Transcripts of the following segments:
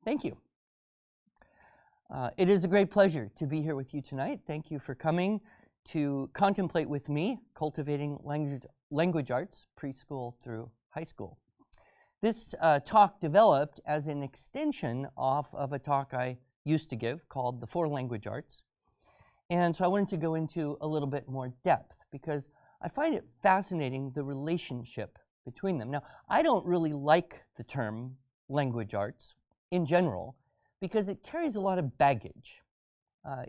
Thank you. It is a great pleasure to be here with you tonight. Thank you for coming to contemplate with me Cultivating Language Arts, preschool through high school. This talk developed as an extension off of a talk I used to give called The Four Language Arts. And so I wanted to go into a little bit more depth because I find it fascinating the relationship between them. Now, I don't really like the term language arts in general because it carries a lot of baggage.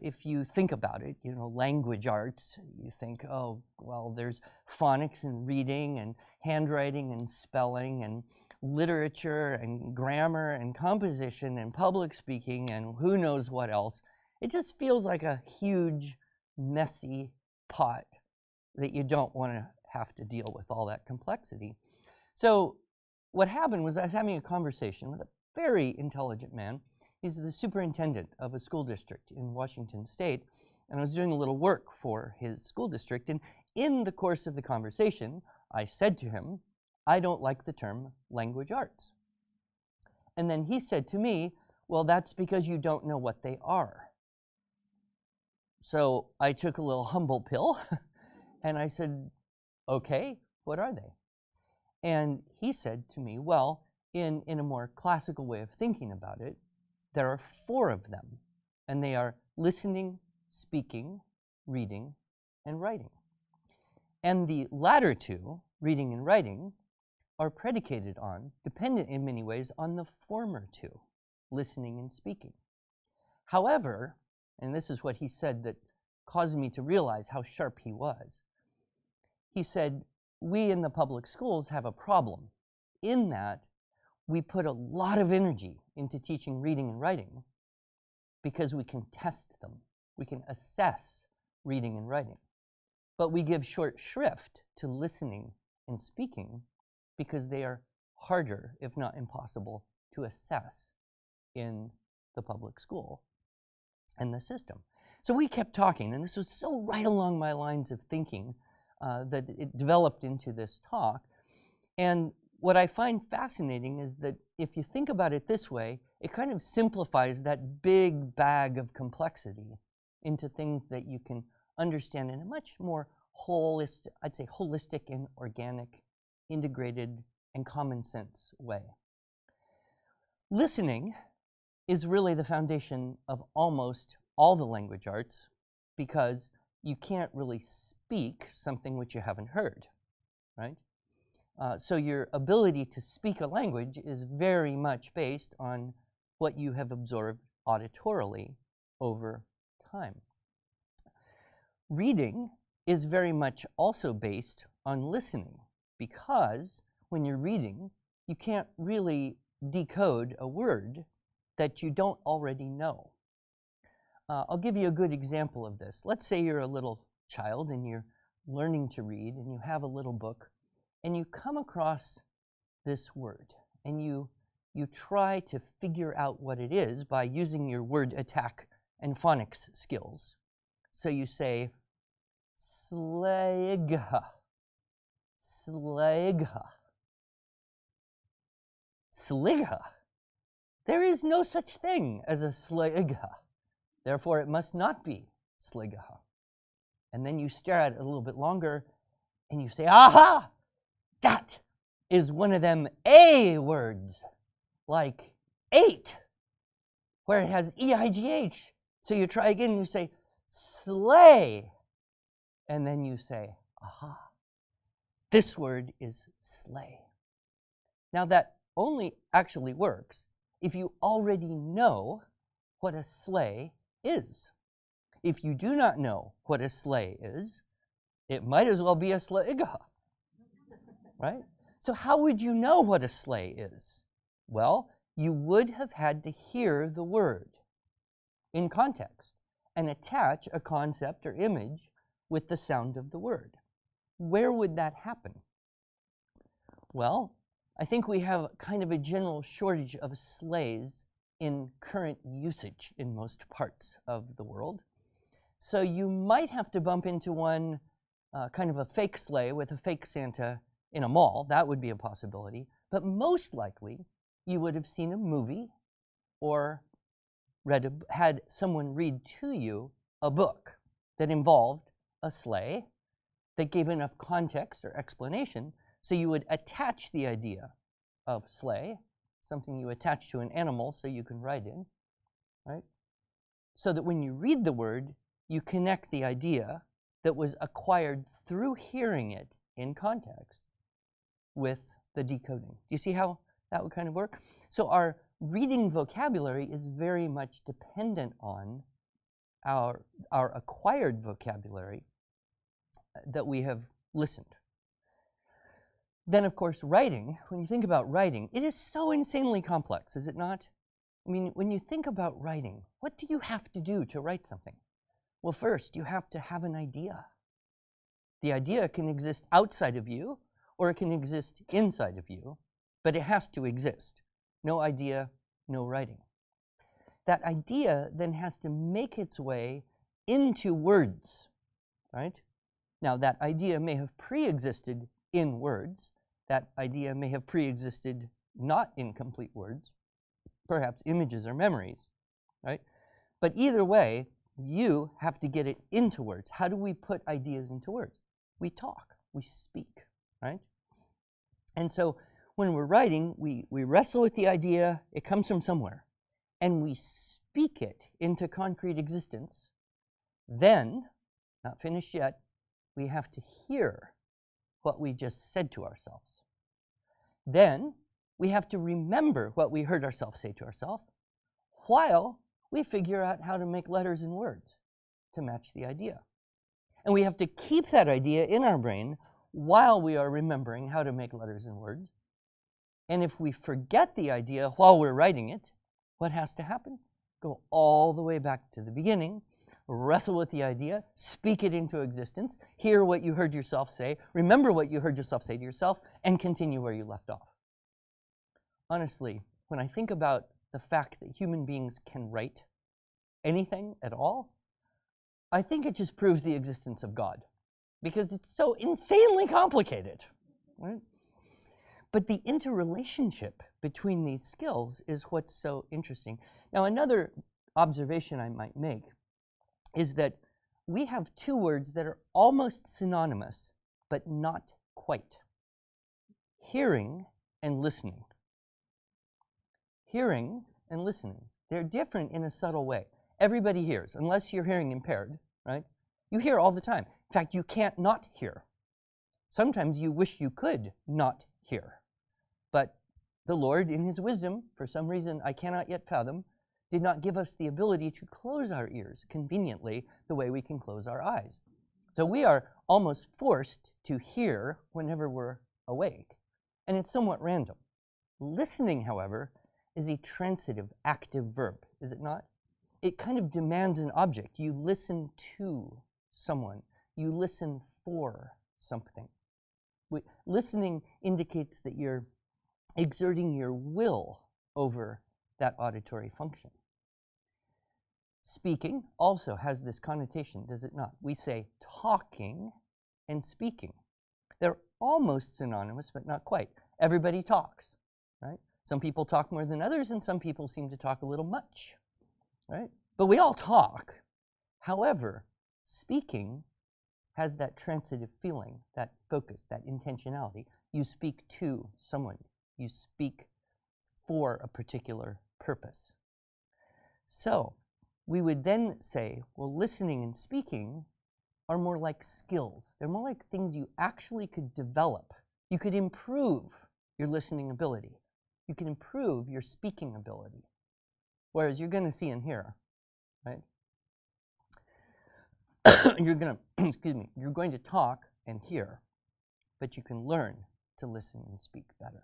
If you think about it, language arts, you think, oh, well, there's phonics and reading and handwriting and spelling and literature and grammar and composition and public speaking and who knows what else. It just feels like a huge, messy pot that you don't want to have to deal with all that complexity. So what happened was I was having a conversation with a very intelligent man. He's the superintendent of a school district in Washington State, and I was doing a little work for his school district, and in the course of the conversation, I said to him, I don't like the term language arts. And then he said to me, well, that's because you don't know what they are. So I took a little humble pill, and I said, okay, what are they? And he said to me, well, in a more classical way of thinking about it, there are four of them, and they are listening, speaking, reading, and writing. And the latter two, reading and writing, are predicated on, dependent in many ways, on the former two, listening and speaking. However, and this is what he said that caused me to realize how sharp he was, he said, we in the public schools have a problem in that we put a lot of energy into teaching reading and writing because we can test them. We can assess reading and writing. But we give short shrift to listening and speaking because they are harder, if not impossible, to assess in the public school and the system. So we kept talking, and this was so right along my lines of thinking that it developed into this talk. And what I find fascinating is that if you think about it this way, it kind of simplifies that big bag of complexity into things that you can understand in a much more holistic, I'd say holistic and organic, integrated and common sense way. Listening is really the foundation of almost all the language arts because you can't really speak something which you haven't heard, right? So your ability to speak a language is very much based on what you have absorbed auditorily over time. Reading is very much also based on listening because when you're reading, you can't really decode a word that you don't already know. I'll give you a good example of this. Let's say you're a little child and you're learning to read and you have a little book and you come across this word and you try to figure out what it is by using your word attack and phonics skills. So you say, slegha, slegha, sligha. There is no such thing as a sligha. Therefore, it must not be sligha. And then you stare at it a little bit longer and you say, aha! That is one of them A words, like 8, where it has E-I-G-H. So you try again and you say, slay. And then you say, aha, this word is slay. Now that only actually works if you already know what a sleigh is. If you do not know what a sleigh is, it might as well be a sleighga, right? So how would you know what a sleigh is? Well, you would have had to hear the word in context and attach a concept or image with the sound of the word. Where would that happen? Well, I think we have kind of a general shortage of sleighs in current usage in most parts of the world. So you might have to bump into one kind of a fake sleigh with a fake Santa in a mall. That would be a possibility. But most likely, you would have seen a movie or had someone read to you a book that involved a sleigh that gave enough context or explanation so you would attach the idea of sleigh, something you attach to an animal so you can ride in, right? So that when you read the word, you connect the idea that was acquired through hearing it in context with the decoding. Do you see how that would kind of work? So our reading vocabulary is very much dependent on our acquired vocabulary that we have listened. Then, of course, writing, when you think about writing, it is so insanely complex, is it not? I mean, when you think about writing, what do you have to do to write something? Well, first, you have to have an idea. The idea can exist outside of you, or it can exist inside of you, but it has to exist. No idea, no writing. That idea then has to make its way into words, right? Now, that idea may have pre-existed in words. That idea may have pre-existed not in complete words, perhaps images or memories, right? But either way, you have to get it into words. How do we put ideas into words? We talk, we speak, right? And so when we're writing, we wrestle with the idea, it comes from somewhere, and we speak it into concrete existence. Then, not finished yet, we have to hear what we just said to ourselves. Then, we have to remember what we heard ourselves say to ourselves while we figure out how to make letters and words to match the idea. And we have to keep that idea in our brain while we are remembering how to make letters and words. And if we forget the idea while we're writing it, what has to happen? Go all the way back to the beginning, wrestle with the idea, speak it into existence, hear what you heard yourself say, remember what you heard yourself say to yourself, and continue where you left off. Honestly, when I think about the fact that human beings can write anything at all, I think it just proves the existence of God, because it's so insanely complicated, right? But the interrelationship between these skills is what's so interesting. Now, another observation I might make is that we have two words that are almost synonymous, but not quite. Hearing and listening. Hearing and listening. They're different in a subtle way. Everybody hears, unless you're hearing impaired, right? You hear all the time. In fact, you can't not hear. Sometimes you wish you could not hear. But the Lord, in his wisdom, for some reason I cannot yet fathom, did not give us the ability to close our ears conveniently the way we can close our eyes. So we are almost forced to hear whenever we're awake, and it's somewhat random. Listening, however, is a transitive, active verb, is it not? It kind of demands an object. You listen to someone. You listen for something. Listening indicates that you're exerting your will over that auditory function. Speaking also has this connotation, does it not? We say talking and speaking. They're almost synonymous, but not quite. Everybody talks, right? Some people talk more than others, and some people seem to talk a little much, right? But we all talk. However, speaking has that transitive feeling, that focus, that intentionality. You speak to someone. You speak for a particular purpose. So, we would then say, well, listening and speaking are more like skills. They're more like things you actually could develop. You could improve your listening ability. You can improve your speaking ability. Whereas you're going to see and hear, right? You're going to, excuse me, you're going to talk and hear, but you can learn to listen and speak better.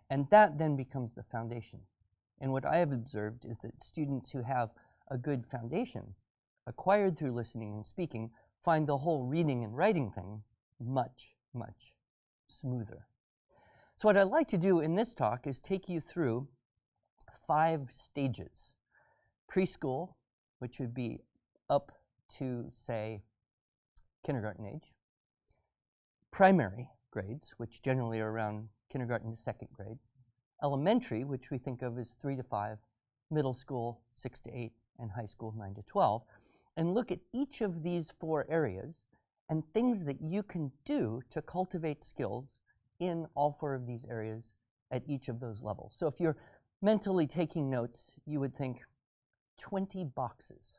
And that then becomes the foundation. And what I have observed is that students who have a good foundation, acquired through listening and speaking, find the whole reading and writing thing much, much smoother. So what I'd like to do in this talk is take you through 5 stages. Preschool, which would be up to, say, kindergarten age. Primary grades, which generally are around kindergarten to 2nd grade. Elementary, which we think of as 3 to 5, middle school 6 to 8, and high school 9 to 12, and look at each of these 4 areas and things that you can do to cultivate skills in all 4 of these areas at each of those levels. So if you're mentally taking notes, you would think 20 boxes,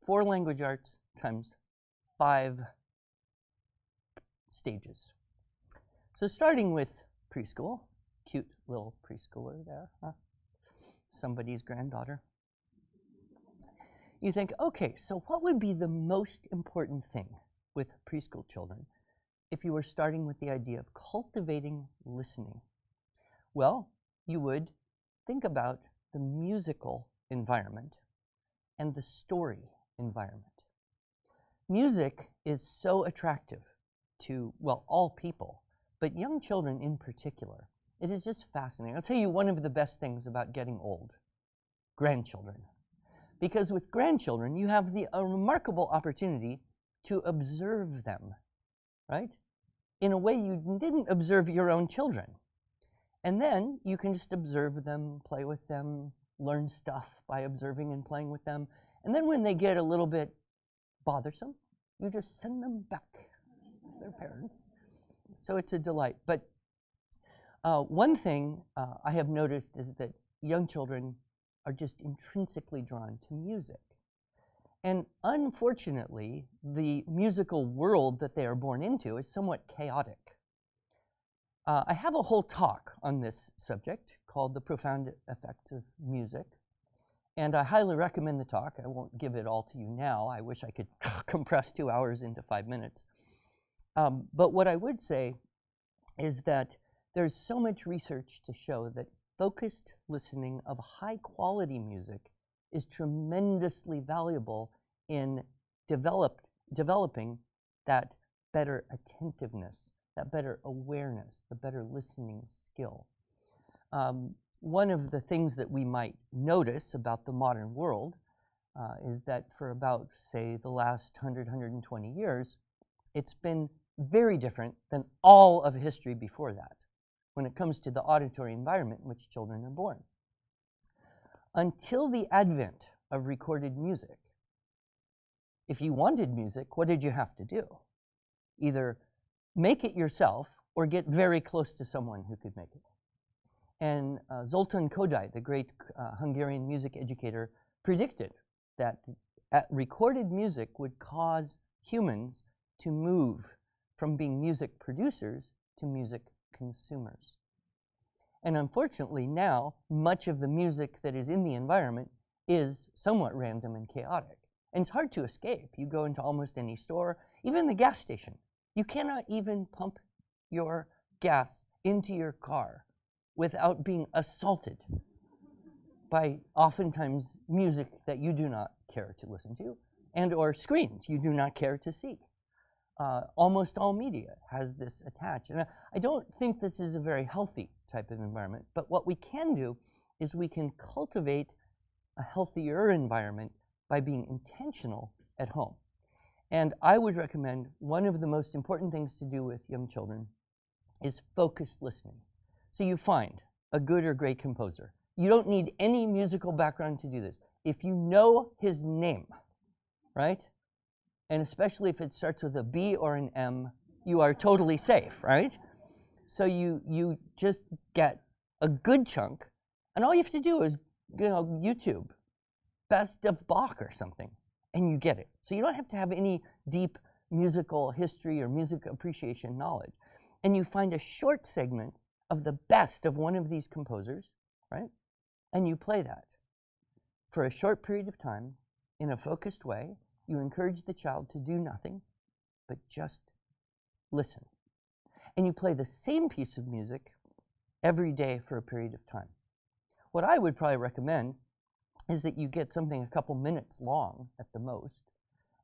4 language arts times 5 stages. So starting with preschool, cute little preschooler there, huh? Somebody's granddaughter. You think, okay, so what would be the most important thing with preschool children if you were starting with the idea of cultivating listening? Well, you would think about the musical environment and the story environment. Music is so attractive to, well, all people, but young children in particular. It is just fascinating. I'll tell you one of the best things about getting old, grandchildren. Because with grandchildren, you have a remarkable opportunity to observe them, right? In a way you didn't observe your own children. And then you can just observe them, play with them, learn stuff by observing and playing with them. And then when they get a little bit bothersome, you just send them back to their parents. So it's a delight. But one thing I have noticed is that young children are just intrinsically drawn to music. And unfortunately, the musical world that they are born into is somewhat chaotic. I have a whole talk on this subject called The Profound Effects of Music, and I highly recommend the talk. I won't give it all to you now. I wish I could compress 2 hours into 5 minutes. But what I would say is that there's so much research to show that focused listening of high-quality music is tremendously valuable in developing that better attentiveness, that better awareness, the better listening skill. One of the things that we might notice about the modern world is that for about, say, the last 100, 120 years, it's been very different than all of history before that when it comes to the auditory environment in which children are born. Until the advent of recorded music, if you wanted music, what did you have to do? Either make it yourself or get very close to someone who could make it. And Zoltán Kodály, the great Hungarian music educator, predicted that recorded music would cause humans to move from being music producers to music consumers. And unfortunately now, much of the music that is in the environment is somewhat random and chaotic. And it's hard to escape. You go into almost any store, even the gas station. You cannot even pump your gas into your car without being assaulted by oftentimes music that you do not care to listen to and or screens you do not care to see. Almost all media has this attached. And I don't think this is a very healthy type of environment, but what we can do is we can cultivate a healthier environment by being intentional at home. And I would recommend one of the most important things to do with young children is focused listening. So you find a good or great composer. You don't need any musical background to do this. If you know his name, right? And especially if it starts with a B or an M, you are totally safe, right? So you just get a good chunk, and all you have to do is, YouTube, best of Bach or something, and you get it. So you don't have to have any deep musical history or music appreciation knowledge. And you find a short segment of the best of one of these composers, right? And you play that for a short period of time in a focused way. You encourage the child to do nothing but just listen. And you play the same piece of music every day for a period of time. What I would probably recommend is that you get something a couple minutes long at the most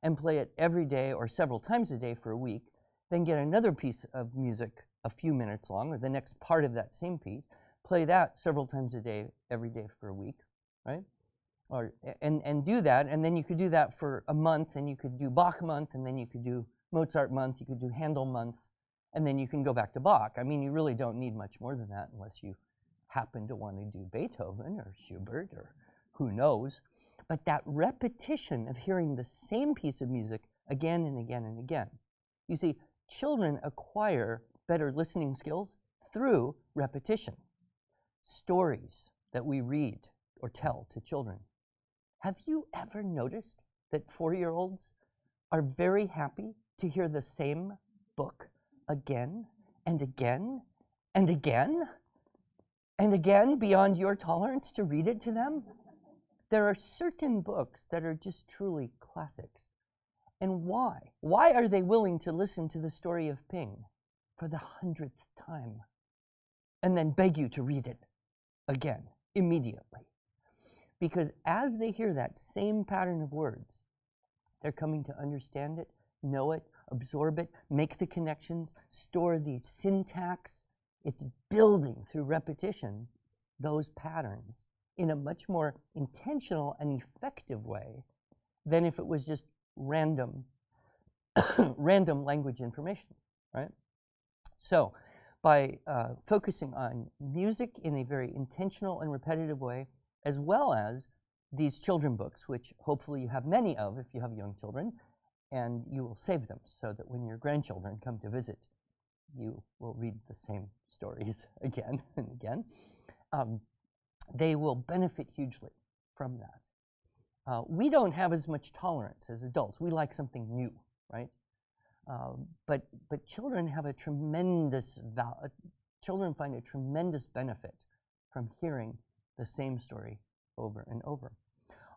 and play it every day or several times a day for a week, then get another piece of music a few minutes long or the next part of that same piece, play that several times a day every day for a week, right? And do that, and then you could do that for a month, and you could do Bach month, and then you could do Mozart month, you could do Handel month, and then you can go back to Bach. I mean, you really don't need much more than that unless you happen to want to do Beethoven or Schubert or who knows? But that repetition of hearing the same piece of music again and again and again. You see, children acquire better listening skills through repetition. Stories that we read or tell to children. Have you ever noticed that 4-year-olds are very happy to hear the same book again and again and again and again beyond your tolerance to read it to them? There are certain books that are just truly classics. And why? Why are they willing to listen to the story of Ping for the 100th time and then beg you to read it again, immediately? Because as they hear that same pattern of words, they're coming to understand it, know it, absorb it, make the connections, store the syntax. It's building through repetition those patterns in a much more intentional and effective way than if it was just random, random language information, right? So by focusing on music in a very intentional and repetitive way, as well as these children books, which hopefully you have many of if you have young children, and you will save them so that when your grandchildren come to visit, you will read the same stories again and again. They will benefit hugely from that. We don't have as much tolerance as adults. We like something new, right? But children have a tremendous children find a tremendous benefit from hearing the same story over and over.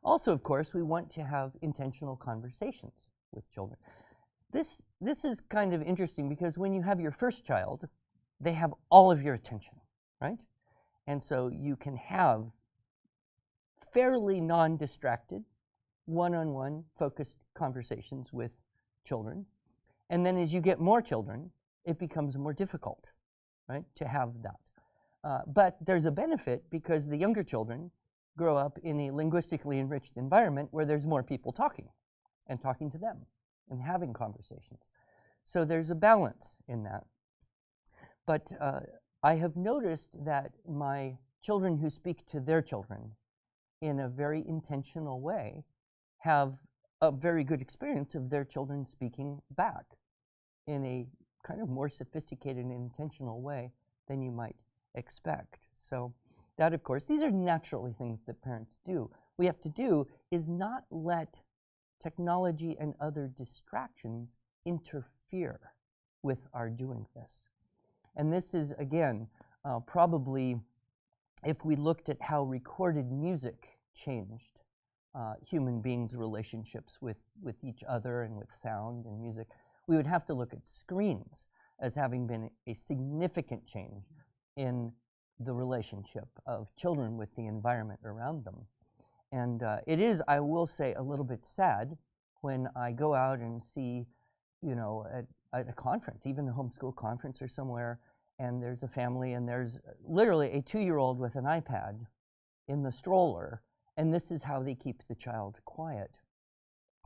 Also, of course, we want to have intentional conversations with children. This is kind of interesting because when you have your first child, they have all of your attention, right? And so you can have fairly non-distracted, one-on-one focused conversations with children. And then as you get more children, it becomes more difficult, right, to have that. But there's a benefit because the younger children grow up in a linguistically enriched environment where there's more people talking and talking to them and having conversations. So there's a balance in that. But I have noticed that my children who speak to their children in a very intentional way have a very good experience of their children speaking back in a kind of more sophisticated and intentional way than you might expect. So that, of course, these are naturally things that parents do. What we have to do is not let technology and other distractions interfere with our doing this. And this is, again, probably, if we looked at how recorded music changed human beings' relationships with each other and with sound and music, we would have to look at screens as having been a significant change in the relationship of children with the environment around them. And it is, I will say, a little bit sad when I go out and see, you know, at a conference, even a homeschool conference or somewhere, and there's a family and there's literally a 2-year-old with an iPad in the stroller, and this is how they keep the child quiet.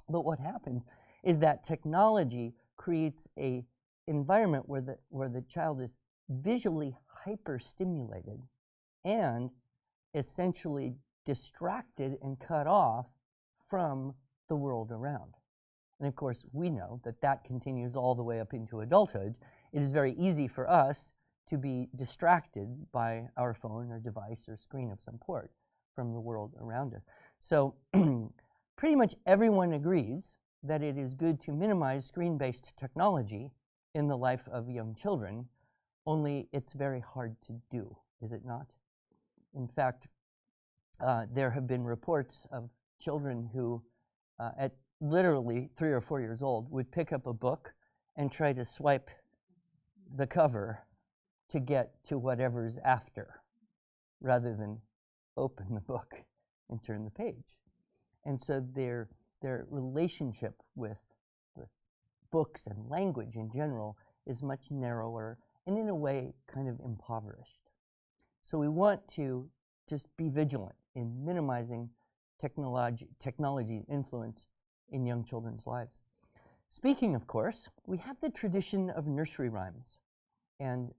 But what happens is that technology creates a environment where the child is visually hyper-stimulated and essentially distracted and cut off from the world around. And of course, we know that that continues all the way up into adulthood. It is very easy for us to be distracted by our phone or device or screen of some sort from the world around us. So pretty much everyone agrees that it is good to minimize screen-based technology in the life of young children, only it's very hard to do, is it not? In fact, there have been reports of children who, at literally 3 or 4 years old, would pick up a book and try to swipe the cover to get to whatever's after, rather than open the book and turn the page. And so their relationship with books and language in general is much narrower and in a way kind of impoverished. So we want to just be vigilant in minimizing technology's influence in young children's lives. Speaking, of course, we have the tradition of nursery rhymes, and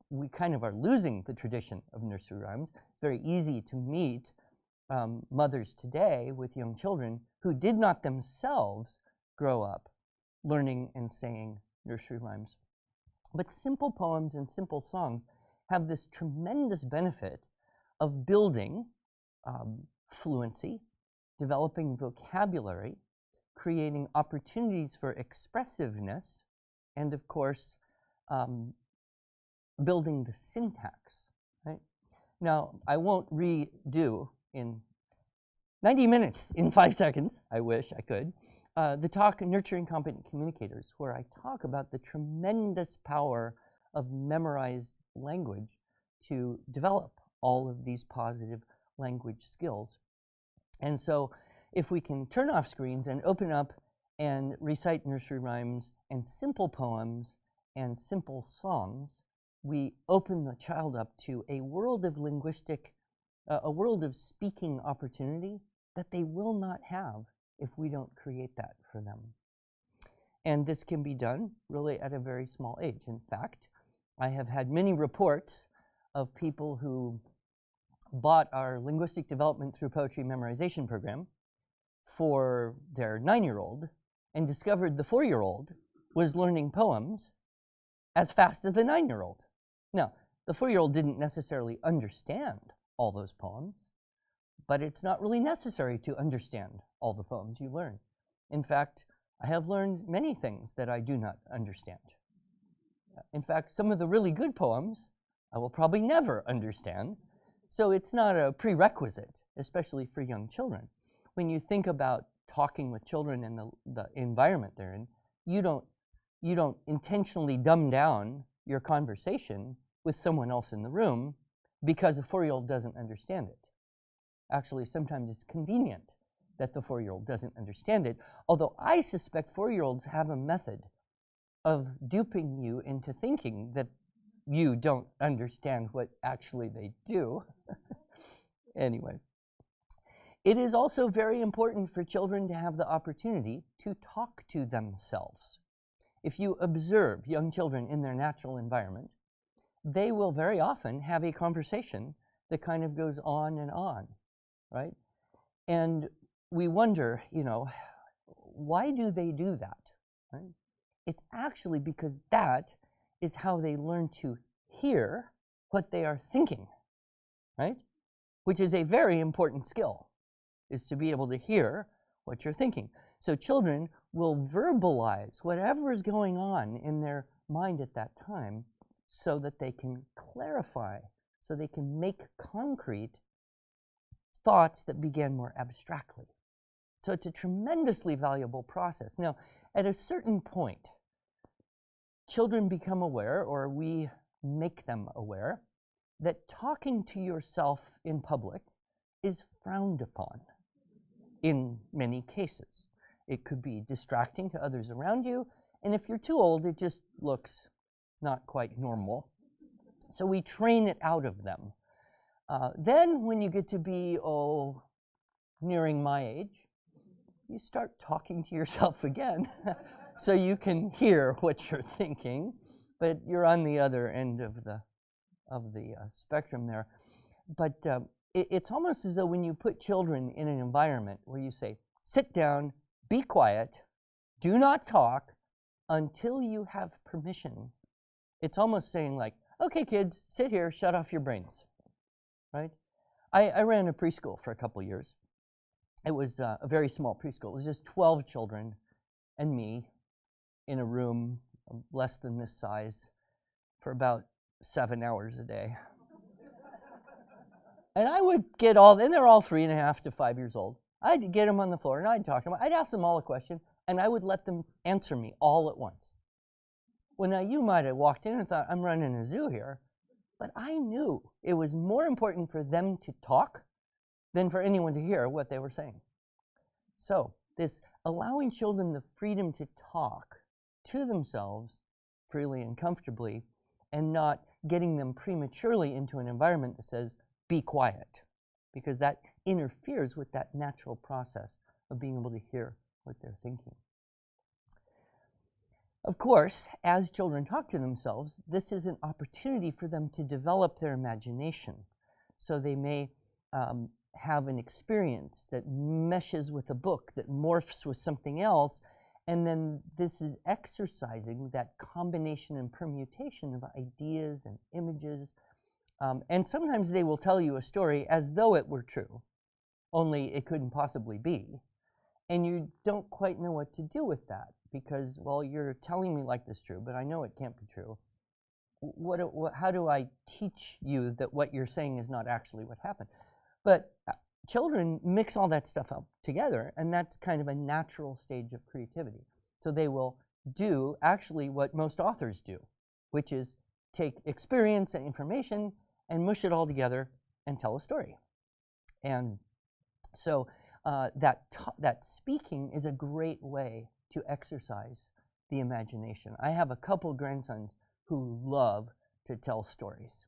we kind of are losing the tradition of nursery rhymes. It's very easy to meet mothers today with young children who did not themselves grow up learning and saying nursery rhymes. But simple poems and simple songs have this tremendous benefit of building fluency, developing vocabulary, creating opportunities for expressiveness, and of course, building the syntax, right? Now, I won't redo in 90 minutes, in 5 seconds, I wish I could, the talk Nurturing Competent Communicators, where I talk about the tremendous power of memorized language to develop all of these positive language skills. And so if we can turn off screens and open up and recite nursery rhymes and simple poems and simple songs, we open the child up to a world of linguistic, a world of speaking opportunity that they will not have if we don't create that for them. And this can be done really at a very small age. In fact, I have had many reports of people who bought our linguistic development through poetry memorization program for their 9-year-old and discovered the 4-year-old was learning poems as fast as the 9-year-old. Now, the 4-year-old didn't necessarily understand all those poems, but it's not really necessary to understand all the poems you learn. In fact, I have learned many things that I do not understand. In fact, some of the really good poems I will probably never understand, so it's not a prerequisite, especially for young children. When you think about talking with children in the environment they're in, you don't intentionally dumb down your conversation with someone else in the room because a 4-year-old doesn't understand it. Actually, sometimes it's convenient that the 4-year-old doesn't understand it, although I suspect 4-year-olds have a method of duping you into thinking that you don't understand what actually they do. Anyway, it is also very important for children to have the opportunity to talk to themselves. If you observe young children in their natural environment, they will very often have a conversation that kind of goes on, right? And we wonder, why do they do that, right? It's actually because that is how they learn to hear what they are thinking, right? Which is a very important skill, is to be able to hear what you're thinking. So children will verbalize whatever is going on in their mind at that time so that they can clarify, so they can make concrete thoughts that began more abstractly. So it's a tremendously valuable process. Now, at a certain point, children become aware, or we make them aware, that talking to yourself in public is frowned upon in many cases. It could be distracting to others around you, and if you're too old, it just looks not quite normal. So we train it out of them. Then when you get to be, nearing my age, you start talking to yourself again so you can hear what you're thinking, but you're on the other end of the spectrum there. But it's almost as though when you put children in an environment where you say, sit down, be quiet, do not talk until you have permission. It's almost saying like, okay kids, sit here, shut off your brains, right? I ran a preschool for a couple years. It was a very small preschool. It was just 12 children and me in a room less than this size for about 7 hours a day. And I would get and they're all 3.5 to 5 years old. I'd get them on the floor and I'd talk to them. I'd ask them all a question and I would let them answer me all at once. Well, now you might have walked in and thought, I'm running a zoo here, but I knew it was more important for them to talk than for anyone to hear what they were saying. So this allowing children the freedom to talk to themselves freely and comfortably and not getting them prematurely into an environment that says, be quiet, because that interferes with that natural process of being able to hear what they're thinking. Of course, as children talk to themselves, this is an opportunity for them to develop their imagination. So they may have an experience that meshes with a book, that morphs with something else, and then this is exercising that combination and permutation of ideas and images. And sometimes they will tell you a story as though it were true, only it couldn't possibly be. And you don't quite know what to do with that because, well, you're telling me like this is true, but I know it can't be true. How do I teach you that what you're saying is not actually what happened? But children mix all that stuff up together, and that's kind of a natural stage of creativity. So they will do actually what most authors do, which is take experience and information and mush it all together and tell a story. And so that speaking is a great way to exercise the imagination. I have a couple grandsons who love to tell stories.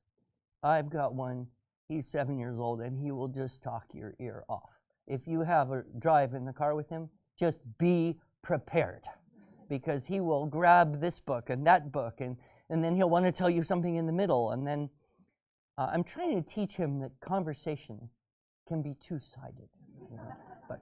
I've got one, he's 7 years old, and he will just talk your ear off. If you have a drive in the car with him, just be prepared, because he will grab this book and that book, and then he'll want to tell you something in the middle. And then I'm trying to teach him that conversation can be two-sided. But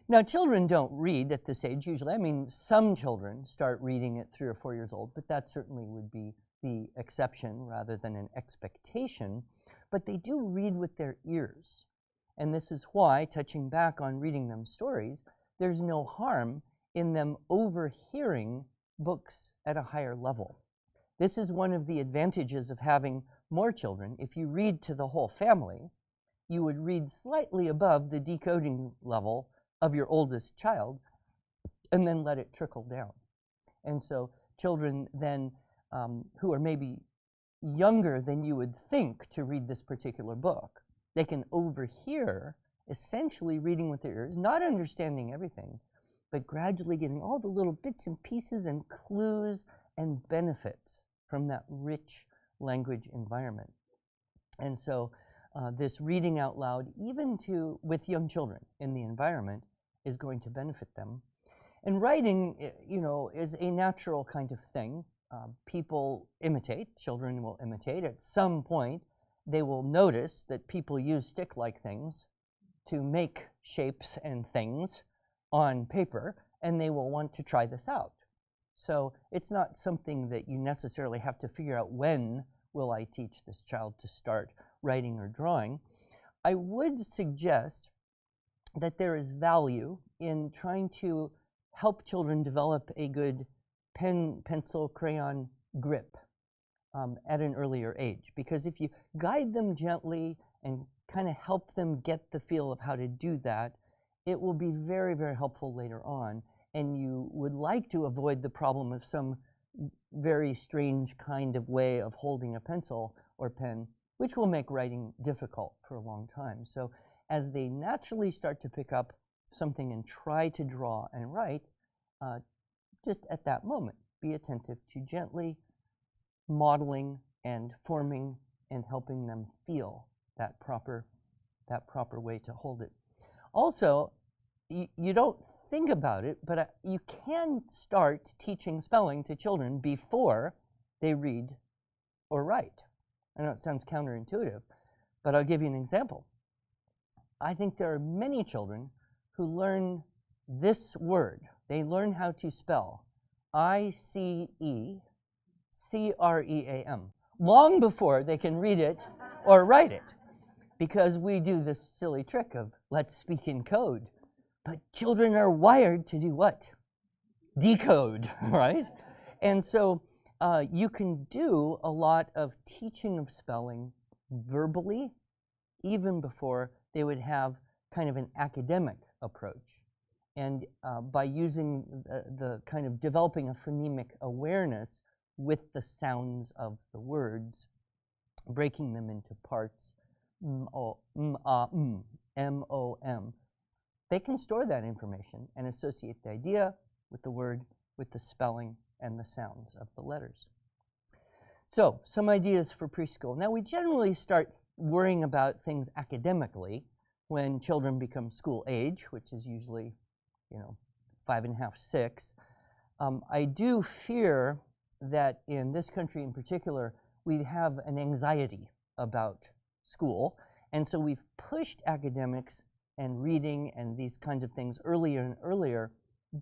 now, children don't read at this age usually. I mean, some children start reading at 3 or 4 years old, but that certainly would be the exception rather than an expectation. But they do read with their ears. And this is why, touching back on reading them stories, there's no harm in them overhearing books at a higher level. This is one of the advantages of having more children. If you read to the whole family, you would read slightly above the decoding level of your oldest child and then let it trickle down. And so children then who are maybe younger than you would think to read this particular book, they can overhear essentially reading with their ears, not understanding everything, but gradually getting all the little bits and pieces and clues and benefits from that rich language environment. And so this reading out loud, even with young children in the environment, is going to benefit them. And writing, is a natural kind of thing. People imitate, children will imitate. At some point, they will notice that people use stick-like things to make shapes and things on paper, and they will want to try this out. So it's not something that you necessarily have to figure out when will I teach this child to start writing or drawing. I would suggest that there is value in trying to help children develop a good pen, pencil, crayon grip at an earlier age. Because if you guide them gently and kind of help them get the feel of how to do that, it will be very, very helpful later on. And you would like to avoid the problem of some very strange kind of way of holding a pencil or pen, which will make writing difficult for a long time. So as they naturally start to pick up something and try to draw and write, just at that moment, be attentive to gently modeling and forming and helping them feel that proper way to hold it. Also, you don't think about it, but you can start teaching spelling to children before they read or write. I know it sounds counterintuitive, but I'll give you an example. I think there are many children who learn this word. They learn how to spell ICECREAM long before they can read it or write it, because we do this silly trick of let's speak in code. But children are wired to do what? Decode, right? And so you can do a lot of teaching of spelling verbally, even before they would have kind of an academic approach. And by using the kind of developing a phonemic awareness with the sounds of the words, breaking them into parts, M-O-M, they can store that information and associate the idea with the word, with the spelling, and the sounds of the letters. So, some ideas for preschool. Now, we generally start worrying about things academically when children become school age, which is usually, 5.5, 6. I do fear that in this country in particular, we have an anxiety about school, And so we've pushed academics and reading and these kinds of things earlier and earlier,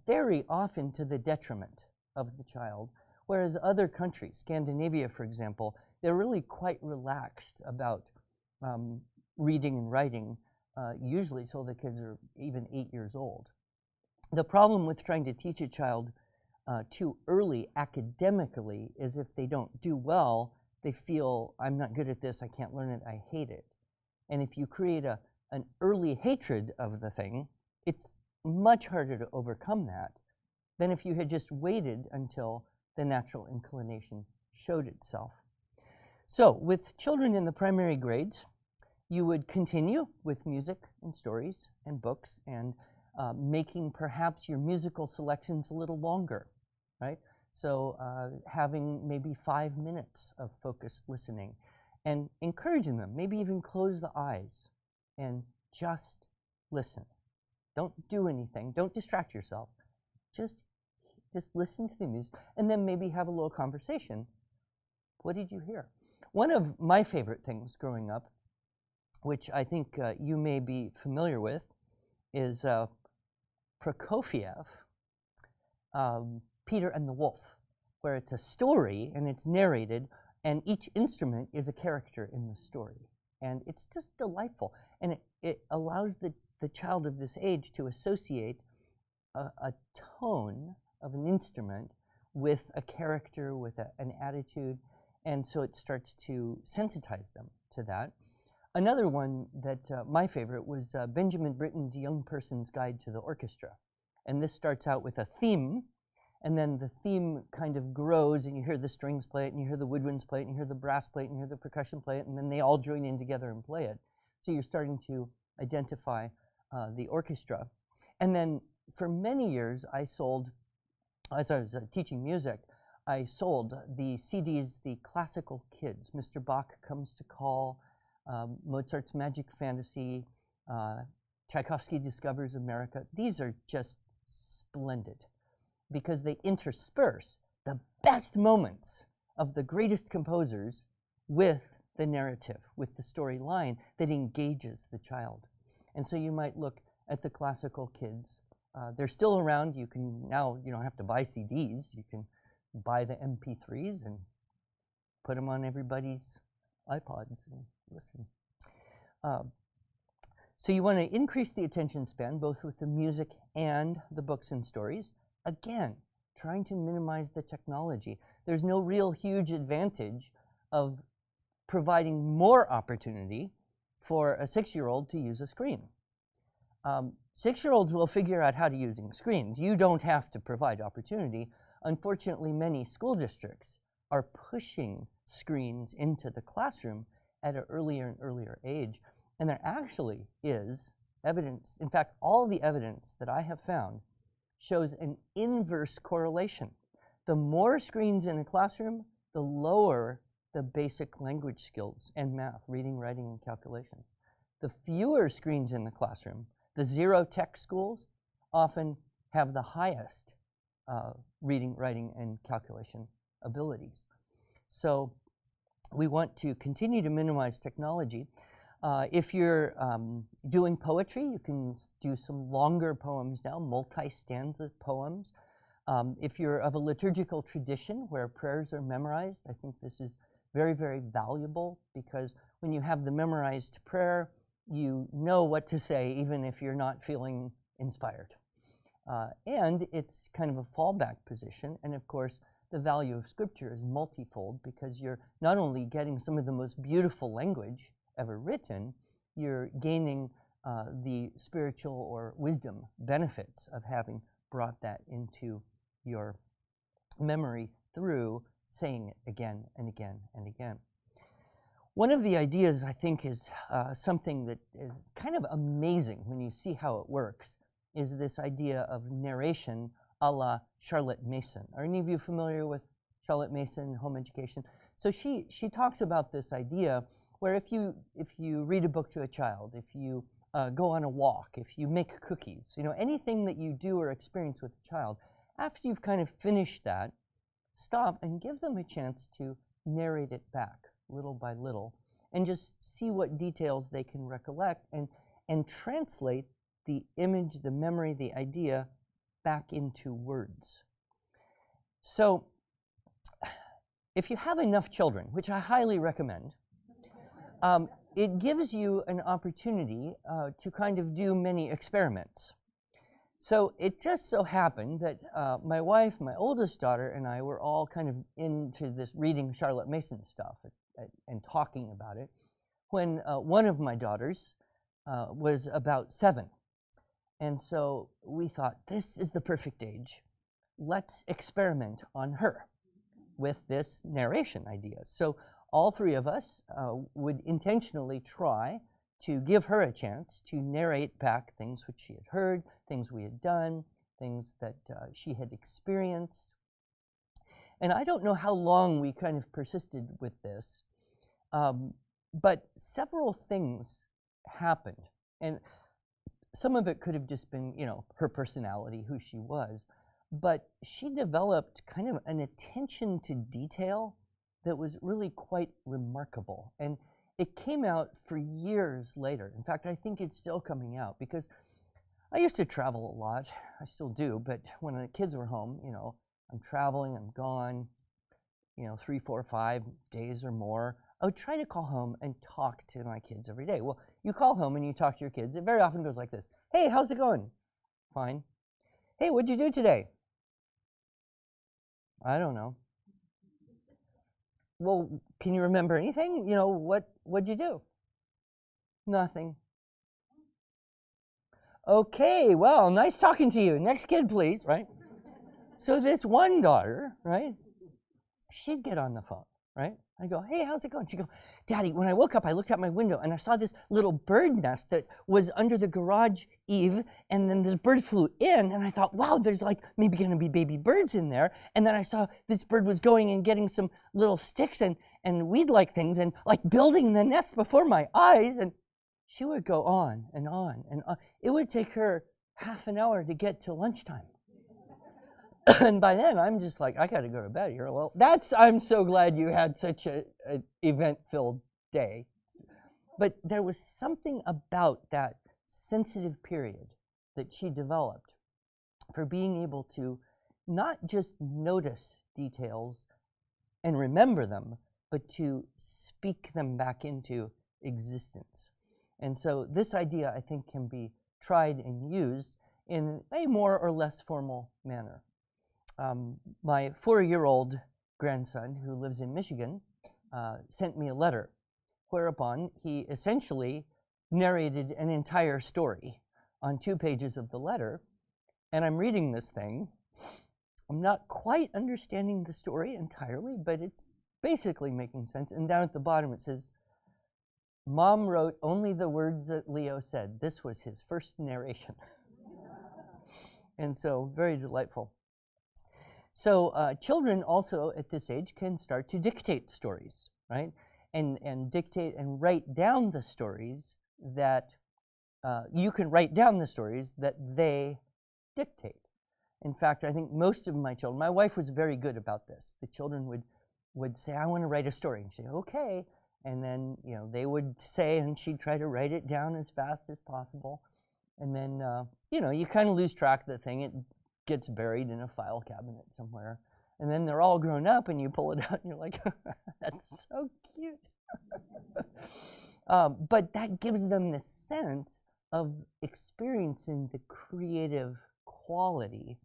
very often to the detriment of the child. Whereas other countries, Scandinavia, for example, they're really quite relaxed about reading and writing, usually till the kids are even 8 years old. The problem with trying to teach a child too early academically is if they don't do well, they feel, I'm not good at this, I can't learn it, I hate it. And if you create an early hatred of the thing, it's much harder to overcome that than if you had just waited until the natural inclination showed itself. So with children in the primary grades, you would continue with music and stories and books and making perhaps your musical selections a little longer, right? So having maybe 5 minutes of focused listening and encouraging them, maybe even close the eyes and just listen. Don't do anything, don't distract yourself. Just listen to the music and then maybe have a little conversation. What did you hear? One of my favorite things growing up, which I think you may be familiar with, is Prokofiev, Peter and the Wolf, where it's a story and it's narrated and each instrument is a character in the story. And it's just delightful. And it allows the child of this age to associate a tone of an instrument with a character, with an attitude, and so it starts to sensitize them to that. Another one that my favorite was Benjamin Britten's Young Person's Guide to the Orchestra. And this starts out with a theme, and then the theme kind of grows, and you hear the strings play it, and you hear the woodwinds play it, and you hear the brass play it, and you hear the percussion play it, and then they all join in together and play it. So you're starting to identify the orchestra. And then for many years, I sold, as I was teaching music, I sold the CDs, the classical kids, Mr. Bach Comes to Call, Mozart's Magic Fantasy, Tchaikovsky Discovers America. These are just splendid because they intersperse the best moments of the greatest composers with the narrative, with the storyline that engages the child. And so you might look at the classical kids. They're still around. You can now, you don't have to buy CDs. You can buy the MP3s and put them on everybody's iPods and listen. So you want to increase the attention span, both with the music and the books and stories. Again, trying to minimize the technology. There's no real huge advantage of providing more opportunity for a 6-year-old to use a screen. 6-year-olds will figure out how to use screens. You don't have to provide opportunity. Unfortunately, many school districts are pushing screens into the classroom at an earlier and earlier age. And there actually is evidence, in fact, all the evidence that I have found shows an inverse correlation. The more screens in a classroom, the lower the basic language skills and math, reading, writing, and calculation. The fewer screens in the classroom, the zero-tech schools often have the highest reading, writing, and calculation abilities. So we want to continue to minimize technology. If you're doing poetry, you can do some longer poems now, multi-stanza poems. If you're of a liturgical tradition where prayers are memorized, I think this is very, very valuable because when you have the memorized prayer, you know what to say even if you're not feeling inspired. And it's kind of a fallback position. And of course, the value of Scripture is multifold because you're not only getting some of the most beautiful language ever written, you're gaining the spiritual or wisdom benefits of having brought that into your memory through saying it again and again and again. One of the ideas I think is something that is kind of amazing when you see how it works is this idea of narration a la Charlotte Mason. Are any of you familiar with Charlotte Mason, home education? So she talks about this idea where if you read a book to a child, if you go on a walk, if you make cookies, you know, anything that you do or experience with a child, after you've kind of finished that, stop and give them a chance to narrate it back little by little. and just see what details they can recollect and translate the image, the memory, the idea back into words. So if you have enough children, which I highly recommend, it gives you an opportunity to kind of do many experiments. So it just so happened that my wife, my oldest daughter, and I were all kind of into this reading Charlotte Mason stuff and talking about it when one of my daughters was about 7. And so we thought, this is the perfect age. Let's experiment on her with this narration idea. So all 3 of us would intentionally try to give her a chance to narrate back things which she had heard, things we had done, things that she had experienced. And I don't know how long we kind of persisted with this, but several things happened. And some of it could have just been, her personality, who she was. But she developed kind of an attention to detail that was really quite remarkable. And it came out for years later. In fact, I think it's still coming out because I used to travel a lot. I still do, but when the kids were home, I'm traveling, I'm gone, 3, 4, 5 days or more. I would try to call home and talk to my kids every day. Well, you call home and you talk to your kids. It very often goes like this. Hey, how's it going? Fine. Hey, what'd you do today? I don't know. Well, can you remember anything? What'd you do? Nothing. Okay, well, nice talking to you. Next kid, please, right? So this one daughter, right, she'd get on the phone, right? I go, hey, how's it going? She'd go, Daddy, when I woke up, I looked out my window and I saw this little bird nest that was under the garage eave, and then this bird flew in, and I thought, wow, there's like maybe going to be baby birds in there. And then I saw this bird was going and getting some little sticks and weed-like things and like building the nest before my eyes. And she would go on and on and on. It would take her half an hour to get to lunchtime. And by then, I'm just like, I got to go to bed here. Well, I'm so glad you had such an event-filled day. But there was something about that sensitive period that she developed for being able to not just notice details and remember them, but to speak them back into existence. And so this idea, I think, can be tried and used in a more or less formal manner. My 4-year-old grandson, who lives in Michigan, sent me a letter, whereupon he essentially narrated an entire story on 2 pages of the letter. And I'm reading this thing. I'm not quite understanding the story entirely, but it's basically making sense. And down at the bottom it says, Mom wrote only the words that Leo said. This was his first narration. And so, very delightful. So children also at this age can start to dictate stories, right? And dictate and write down the stories that you can write down the stories that they dictate. In fact, I think most of my children, my wife was very good about this. The children would say, I want to write a story. And she'd say, okay. And then, they would say, and she'd try to write it down as fast as possible. And then, you kind of lose track of the thing. It gets buried in a file cabinet somewhere. And then they're all grown up, and you pull it out, and you're like, that's so cute. But that gives them the sense of experiencing the creative quality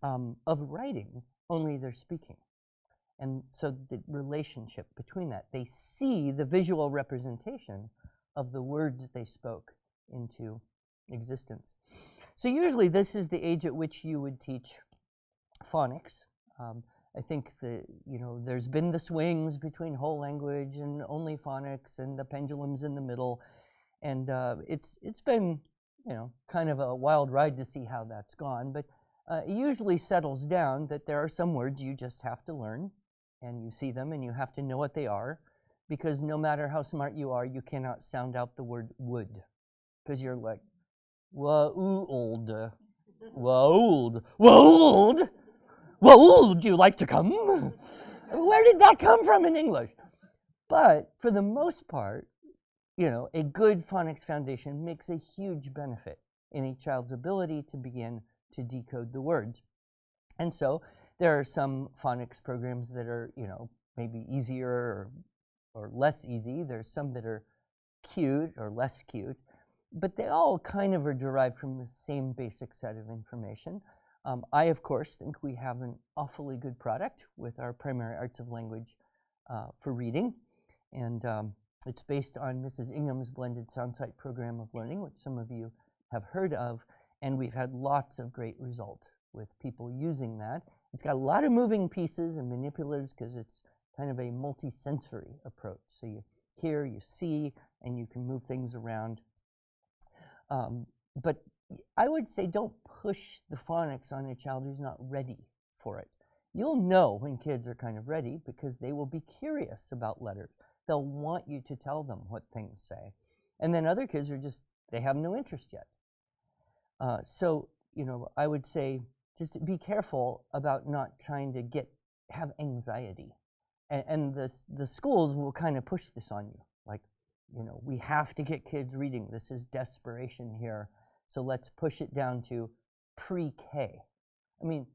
of writing, only they're speaking. And so the relationship between that, they see the visual representation of the words they spoke into existence. So usually this is the age at which you would teach phonics. I think there's been the swings between whole language and only phonics, and the pendulums in the middle, and it's been kind of a wild ride to see how that's gone. But it usually settles down that there are some words you just have to learn, and you see them and you have to know what they are, because no matter how smart you are, you cannot sound out the word would, because you're like, wa-old, wa-old, wa-old, wa-old, do you like to come? Where did that come from in English? But for the most part, a good phonics foundation makes a huge benefit in a child's ability to begin to decode the words. And so there are some phonics programs that are, maybe easier or less easy. There's some that are cute or less cute, but they all kind of are derived from the same basic set of information. I, of course, think we have an awfully good product with our Primary Arts of Language for reading. And it's based on Mrs. Ingham's blended soundsite program of learning, which some of you have heard of. And we've had lots of great results with people using that. It's got a lot of moving pieces and manipulatives because it's kind of a multi-sensory approach. So you hear, you see, and you can move things around. But I would say don't push the phonics on a child who's not ready for it. You'll know when kids are kind of ready because they will be curious about letters. They'll want you to tell them what things say. And then other kids are just, they have no interest yet. So, I would say just be careful about not trying to have anxiety. And the schools will kind of push this on you. Like, we have to get kids reading. This is desperation here. So let's push it down to pre-K. I mean,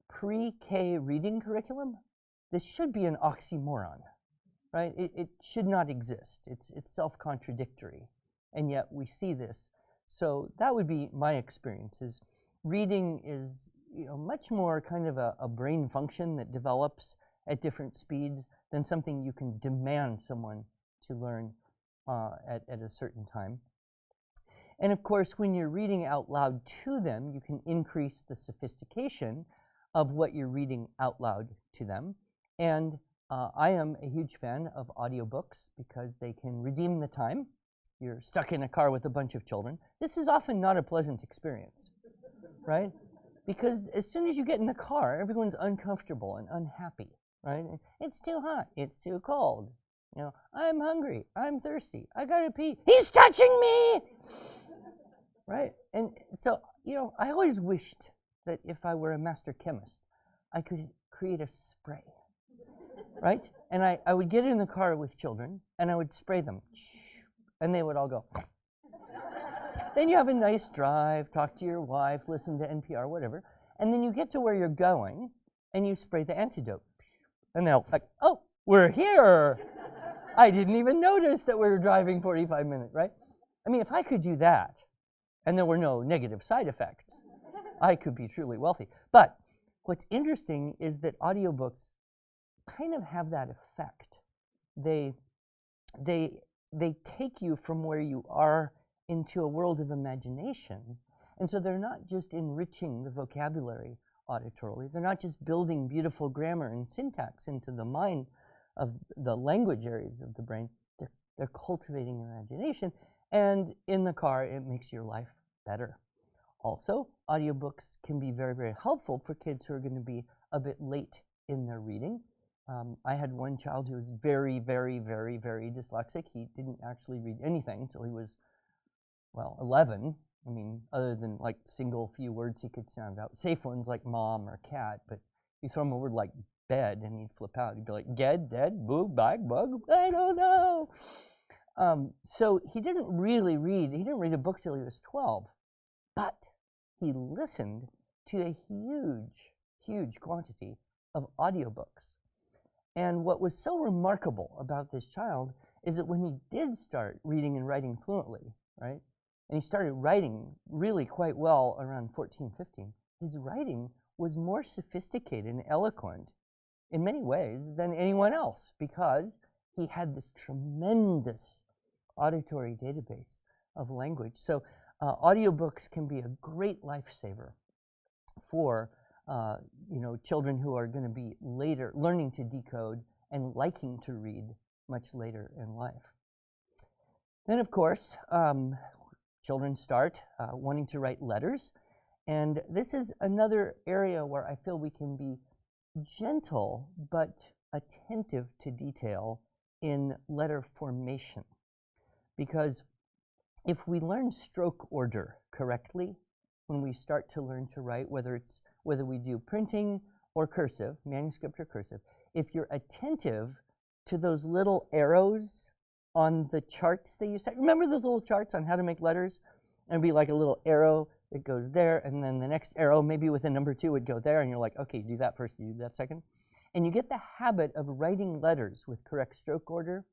pre-K reading curriculum, this should be an oxymoron, right? It should not exist. It's self-contradictory, and yet we see this. So that would be my experience, is reading is much more kind of a brain function that develops at different speeds than something you can demand someone to learn at a certain time. And of course, when you're reading out loud to them, you can increase the sophistication of what you're reading out loud to them. And I am a huge fan of audiobooks because they can redeem the time. You're stuck in a car with a bunch of children. This is often not a pleasant experience, right? Because as soon as you get in the car, everyone's uncomfortable and unhappy, right? It's too hot, it's too cold. I'm hungry, I'm thirsty, I gotta pee. He's touching me! Right? And so, I always wished that if I were a master chemist, I could create a spray, right? And I would get in the car with children, and I would spray them, and they would all go. Then you have a nice drive, talk to your wife, listen to NPR, whatever, and then you get to where you're going, and you spray the antidote. And they're like, oh, we're here! I didn't even notice that we were driving 45 minutes, right? I mean, if I could do that, and there were no negative side effects, I could be truly wealthy. But what's interesting is that audiobooks kind of have that effect. They take you from where you are into a world of imagination. And so they're not just enriching the vocabulary auditorily. They're not just building beautiful grammar and syntax into the mind of the language areas of the brain. They're cultivating imagination. And in the car, it makes your life better. Also, audiobooks can be very, very helpful for kids who are going to be a bit late in their reading. I had one child who was very, very, very, very dyslexic. He didn't actually read anything until he was, 11. I mean, other than like single few words he could sound out. Safe ones like mom or cat, but you throw him a word like bed and he'd flip out. He'd be like, ged, dead, boo, bag, bug, I don't know. So he didn't really read. He didn't read a book till he was 12, but he listened to a huge, huge quantity of audiobooks. And what was so remarkable about this child is that when he did start reading and writing fluently, right, and he started writing really quite well around 14, 15, his writing was more sophisticated and eloquent in many ways than anyone else because he had this tremendous auditory database of language. So audiobooks can be a great lifesaver for children who are going to be later learning to decode and liking to read much later in life. Then, of course, children start wanting to write letters, and this is another area where I feel we can be gentle but attentive to detail in letter formation. Because if we learn stroke order correctly when we start to learn to write, whether we do printing or cursive, manuscript or cursive, if you're attentive to those little arrows on the charts that you set. Remember those little charts on how to make letters? And it'd be like a little arrow that goes there, and then the next arrow, maybe with a number 2, would go there, and you're like, okay, do that first, you do that second. And you get the habit of writing letters with correct stroke order.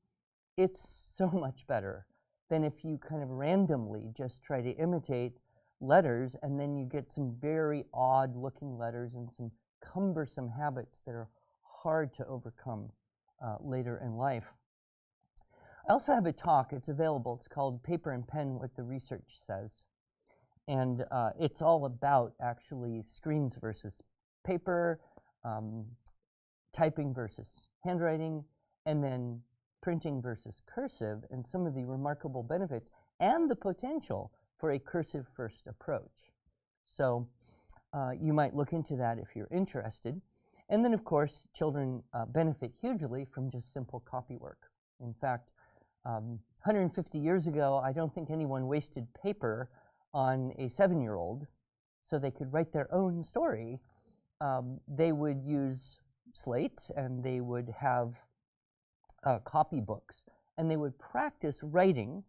It's so much better than if you kind of randomly just try to imitate letters, and then you get some very odd looking letters and some cumbersome habits that are hard to overcome later in life. I also have a talk, it's available, it's called Paper and Pen, What the Research Says. And it's all about actually screens versus paper, typing versus handwriting, and then printing versus cursive, and some of the remarkable benefits and the potential for a cursive first approach. So you might look into that if you're interested. And then, of course, children benefit hugely from just simple copy work. In fact, 150 years ago, I don't think anyone wasted paper on a 7-year-old so they could write their own story. They would use slates, and they would have copy books, and they would practice writing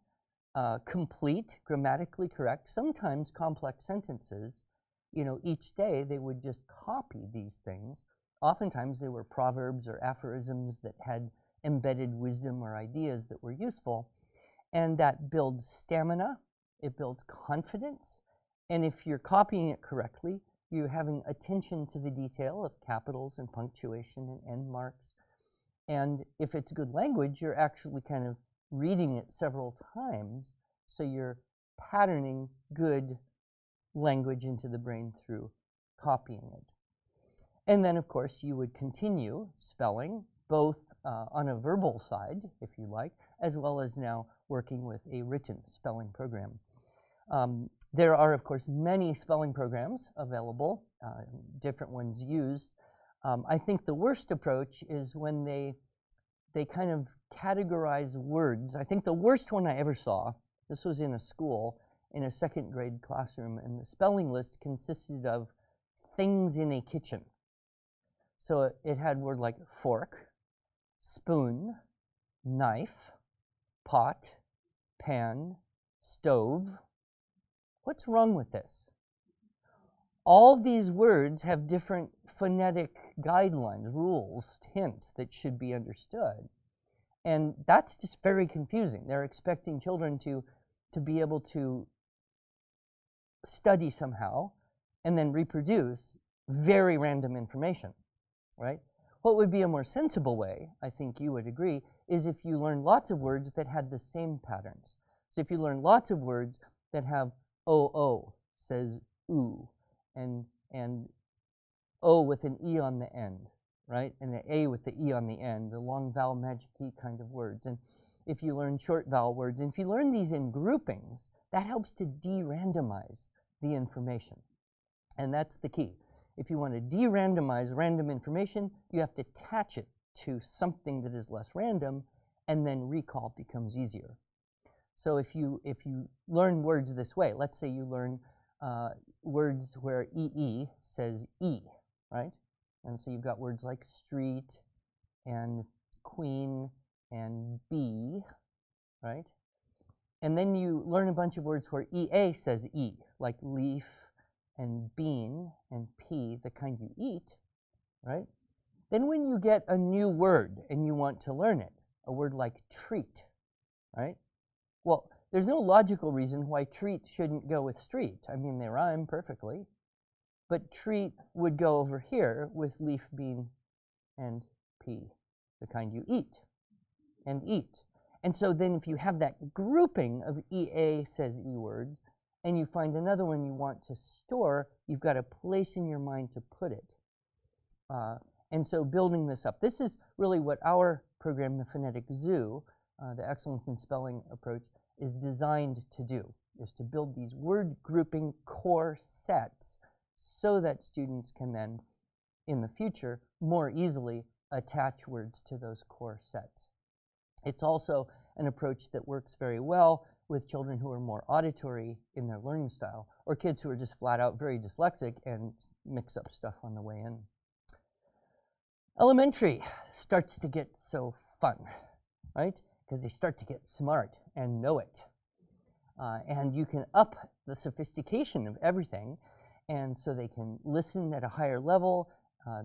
complete, grammatically correct, sometimes complex sentences. You know, each day they would just copy these things. Oftentimes they were proverbs or aphorisms that had embedded wisdom or ideas that were useful, and that builds stamina, it builds confidence, and if you're copying it correctly, you're having attention to the detail of capitals and punctuation and end marks. And if it's good language, you're actually kind of reading it several times, so you're patterning good language into the brain through copying it. And then, of course, you would continue spelling, both on a verbal side, if you like, as well as now working with a written spelling program. There are, of course, many spelling programs available, different ones used. I think the worst approach is when they kind of categorize words. I think the worst one I ever saw, this was in a school, in a 2nd grade classroom, and the spelling list consisted of things in a kitchen. So it had word like fork, spoon, knife, pot, pan, stove. What's wrong with this? All these words have different phonetic guidelines, rules, hints that should be understood. And that's just very confusing. They're expecting children to be able to study somehow and then reproduce very random information, right? What would be a more sensible way, I think you would agree, is if you learn lots of words that had the same patterns. So if you learn lots of words that have O says oo, and O with an E on the end, right? And an A with the E on the end, the long vowel magic key kind of words. And if you learn short vowel words, and if you learn these in groupings, that helps to de-randomize the information. And that's the key. If you want to de-randomize random information, you have to attach it to something that is less random, and then recall becomes easier. So if you learn words this way, let's say you learn words where EE says E, right? And so you've got words like street and queen and bee, right? And then you learn a bunch of words where EA says E, like leaf and bean and pea, the kind you eat, right? Then when you get a new word and you want to learn it, a word like treat, right? Well, there's no logical reason why treat shouldn't go with street. I mean, they rhyme perfectly. But treat would go over here with leaf, bean, and pea, the kind you eat and eat. And so then if you have that grouping of EA says E words, and you find another one you want to store, you've got a place in your mind to put it. And so building this up, this is really what our program, the Phonetic Zoo, the Excellence in Spelling approach, is designed to do, is to build these word grouping core sets so that students can then, in the future, more easily attach words to those core sets. It's also an approach that works very well with children who are more auditory in their learning style, or kids who are just flat out very dyslexic and mix up stuff on the way in. Elementary starts to get so fun, right? Because they start to get smart and know it. And you can up the sophistication of everything, and so they can listen at a higher level,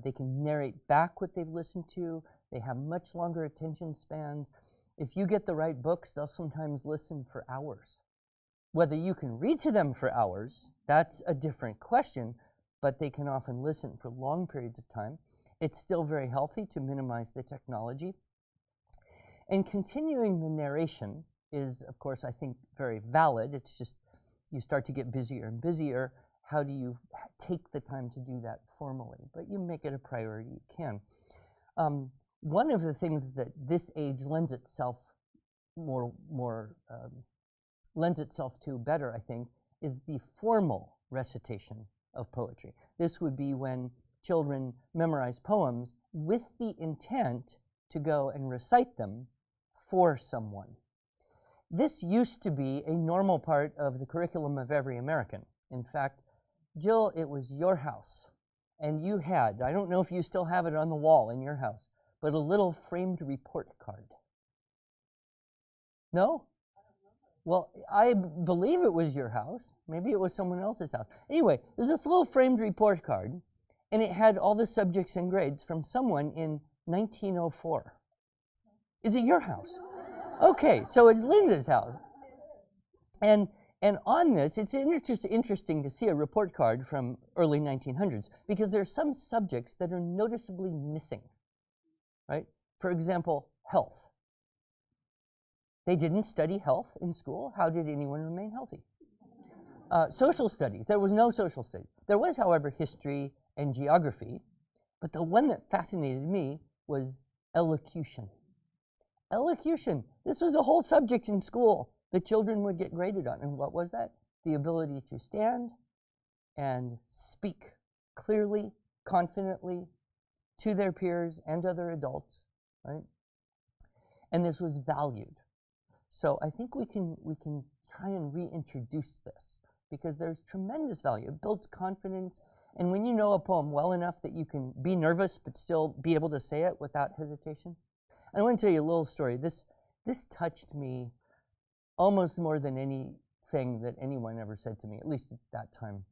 they can narrate back what they've listened to, they have much longer attention spans. If you get the right books, they'll sometimes listen for hours. Whether you can read to them for hours, that's a different question, but they can often listen for long periods of time. It's still very healthy to minimize the technology. And continuing the narration is, of course, I think very valid. It's just you start to get busier and busier. How do you take the time to do that formally? But you make it a priority, you can. One of the things that this age lends itself to better, I think, is the formal recitation of poetry. This would be when children memorize poems with the intent to go and recite them for someone. This used to be a normal part of the curriculum of every American. In fact, Jill, it was your house, and you had, I don't know if you still have it on the wall in your house, but a little framed report card. No? Well, I believe it was your house. Maybe it was someone else's house. Anyway, there's this little framed report card, and it had all the subjects and grades from someone in 1904. Is it your house? Okay, so it's Linda's house. And on this, it's interesting to see a report card from early 1900s because there are some subjects that are noticeably missing, right? For example, health. They didn't study health in school. How did anyone remain healthy? Social studies. There was no social study. There was, however, history and geography, but the one that fascinated me was elocution. Elocution. This was a whole subject in school that children would get graded on. And what was that? The ability to stand and speak clearly, confidently to their peers and other adults, right? And this was valued. So I think we can try and reintroduce this because there's tremendous value. It builds confidence. And when you know a poem well enough that you can be nervous but still be able to say it without hesitation. I want to tell you a little story. This touched me almost more than anything that anyone ever said to me, at least at that time.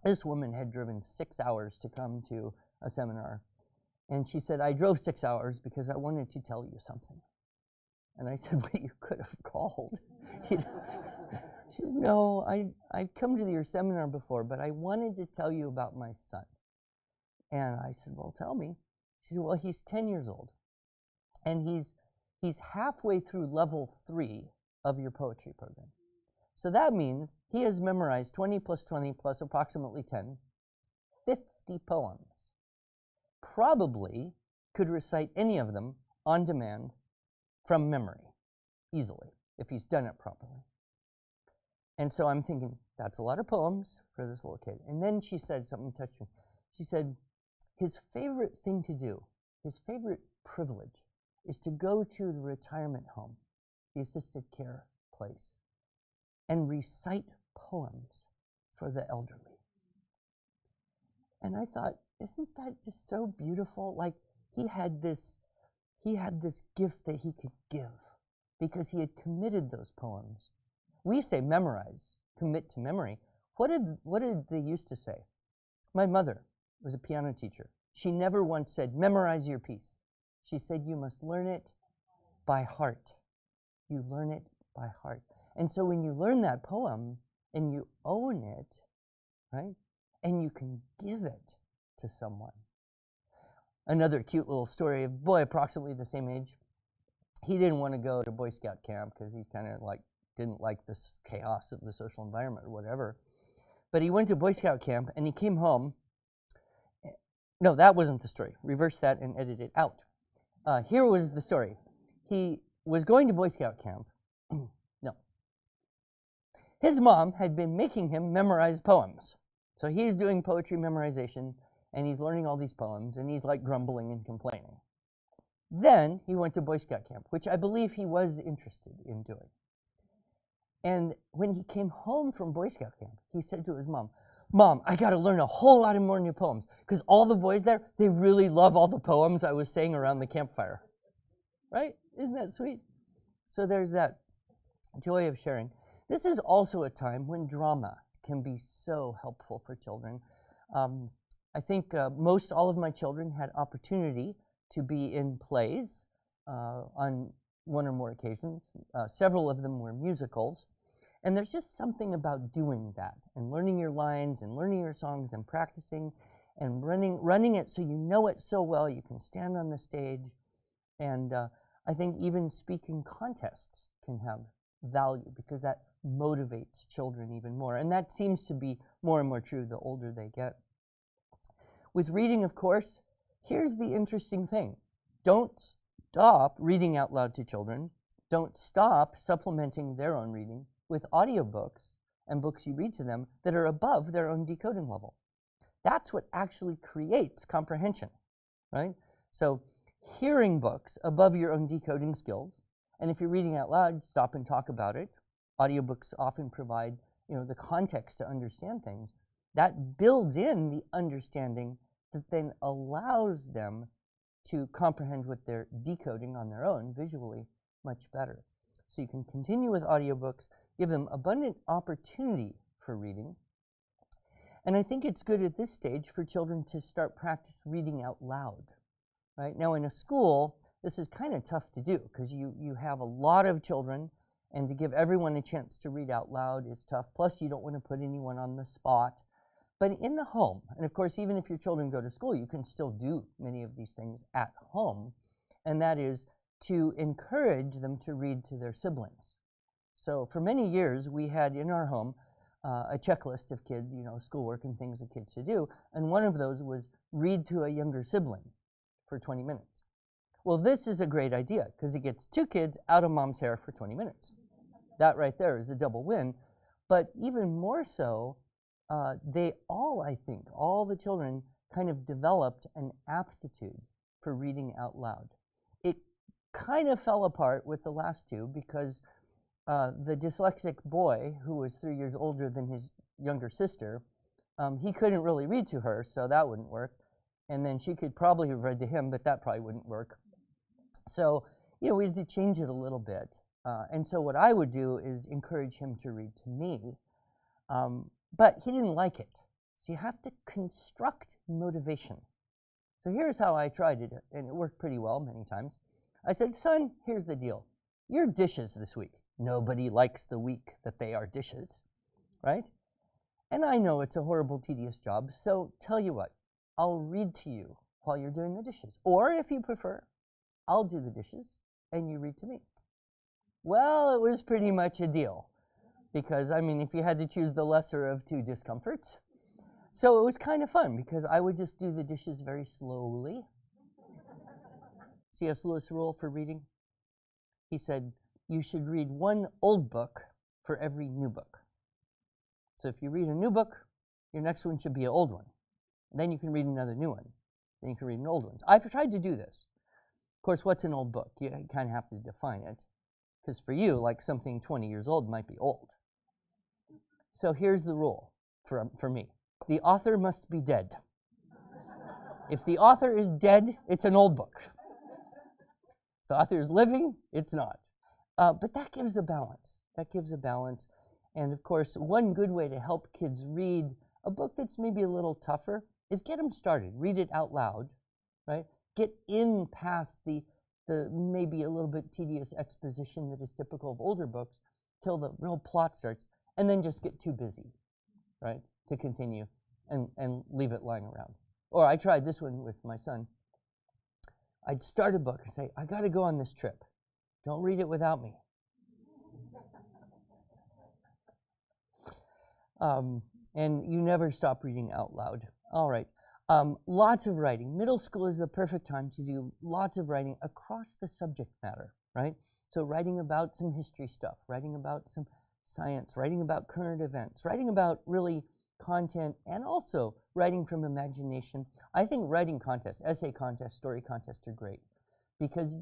This woman had driven 6 hours to come to a seminar. And she said, I drove 6 hours because I wanted to tell you something. And I said, well, you could have called. She says, no, I've come to your seminar before, but I wanted to tell you about my son. And I said, well, tell me. She said, well, he's 10 years old. And he's halfway through level 3 of your poetry program. So that means he has memorized 20 plus 20 plus approximately 10, 50 poems. Probably could recite any of them on demand from memory, easily, if he's done it properly. And so I'm thinking, that's a lot of poems for this little kid. And then she said something touched me. She said, his favorite thing to do, his favorite privilege, is to go to the retirement home, the assisted care place, and recite poems for the elderly. And I thought, isn't that just so beautiful? Like he had this gift that he could give because he had committed those poems. We say memorize, commit to memory. What did they used to say? My mother was a piano teacher. She never once said, memorize your piece. She said, you must learn it by heart. You learn it by heart. And so when you learn that poem and you own it, right, and you can give it to someone. Another cute little story of a boy approximately the same age. He didn't want to go to Boy Scout camp because he kind of didn't like this chaos of the social environment or whatever. But he went to Boy Scout camp and he came home. No, that wasn't the story. Reverse that and edit it out. Here was the story. He was going to Boy Scout camp. No. His mom had been making him memorize poems. So he's doing poetry memorization, and he's learning all these poems, and he's like grumbling and complaining. Then he went to Boy Scout camp, which I believe he was interested in doing. And when he came home from Boy Scout camp, he said to his mom, Mom, I got to learn a whole lot of more new poems because all the boys there, they really love all the poems I was saying around the campfire. Right? Isn't that sweet? So there's that joy of sharing. This is also a time when drama can be so helpful for children. I think most all of my children had opportunity to be in plays on one or more occasions. Several of them were musicals. And there's just something about doing that and learning your lines and learning your songs and practicing and running it so you know it so well you can stand on the stage. And I think even speaking contests can have value because that motivates children even more. And that seems to be more and more true the older they get. With reading, of course, here's the interesting thing. Don't stop reading out loud to children. Don't stop supplementing their own reading with audiobooks and books you read to them that are above their own decoding level. That's what actually creates comprehension, right? So hearing books above your own decoding skills, and if you're reading out loud, stop and talk about it. Audiobooks often provide, the context to understand things. That builds in the understanding that then allows them to comprehend what they're decoding on their own visually much better. So you can continue with audiobooks, give them abundant opportunity for reading. And I think it's good at this stage for children to start practice reading out loud. Right? Now in a school, this is kind of tough to do because you have a lot of children, and to give everyone a chance to read out loud is tough. Plus you don't want to put anyone on the spot. But in the home, and of course even if your children go to school, you can still do many of these things at home, and that is to encourage them to read to their siblings. So for many years, we had in our home a checklist of kids, schoolwork and things that kids should do, and one of those was read to a younger sibling for 20 minutes. Well, this is a great idea because it gets two kids out of mom's hair for 20 minutes. That right there is a double win, but even more so, all the children kind of developed an aptitude for reading out loud. It kind of fell apart with the last two because the dyslexic boy, who was 3 years older than his younger sister, he couldn't really read to her, so that wouldn't work. And then she could probably have read to him, but that probably wouldn't work. So, we had to change it a little bit. And so what I would do is encourage him to read to me. But he didn't like it. So you have to construct motivation. So here's how I tried it, and it worked pretty well many times. I said, son, here's the deal. Your dishes this week. Nobody likes the week that they are dishes, right? And I know it's a horrible, tedious job, so tell you what, I'll read to you while you're doing the dishes. Or if you prefer, I'll do the dishes and you read to me. Well, it was pretty much a deal because, if you had to choose the lesser of two discomforts. So it was kind of fun because I would just do the dishes very slowly. C.S. Lewis rule for reading? He said, you should read one old book for every new book. So if you read a new book, your next one should be an old one. Then you can read another new one. Then you can read an old one. I've tried to do this. Of course, what's an old book? You kind of have to define it. Because for you, like something 20 years old might be old. So here's the rule for me. The author must be dead. If the author is dead, it's an old book. If the author is living, it's not. But that gives a balance. That gives a balance. And of course, one good way to help kids read a book that's maybe a little tougher is get them started. Read it out loud, right? Get in past the maybe a little bit tedious exposition that is typical of older books till the real plot starts, and then just get too busy, right, to continue and leave it lying around. Or I tried this one with my son. I'd start a book and say, I got to go on this trip. Don't read it without me. And you never stop reading out loud. All right. Lots of writing. Middle school is the perfect time to do lots of writing across the subject matter, right? So writing about some history stuff, writing about some science, writing about current events, writing about really content, and also writing from imagination. I think writing contests, essay contests, story contests are great because,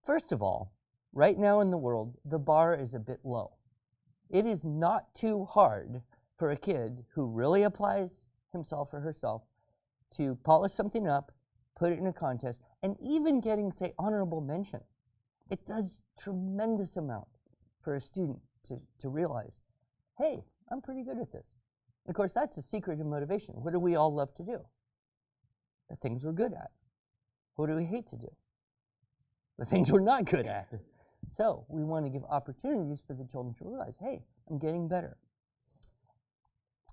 first of all, right now in the world, the bar is a bit low. It is not too hard for a kid who really applies himself or herself to polish something up, put it in a contest, and even getting, say, honorable mention. It does tremendous amount for a student to realize, hey, I'm pretty good at this. Of course, that's a secret of motivation. What do we all love to do? The things we're good at. What do we hate to do? The things we're not good at. So we want to give opportunities for the children to realize, hey, I'm getting better.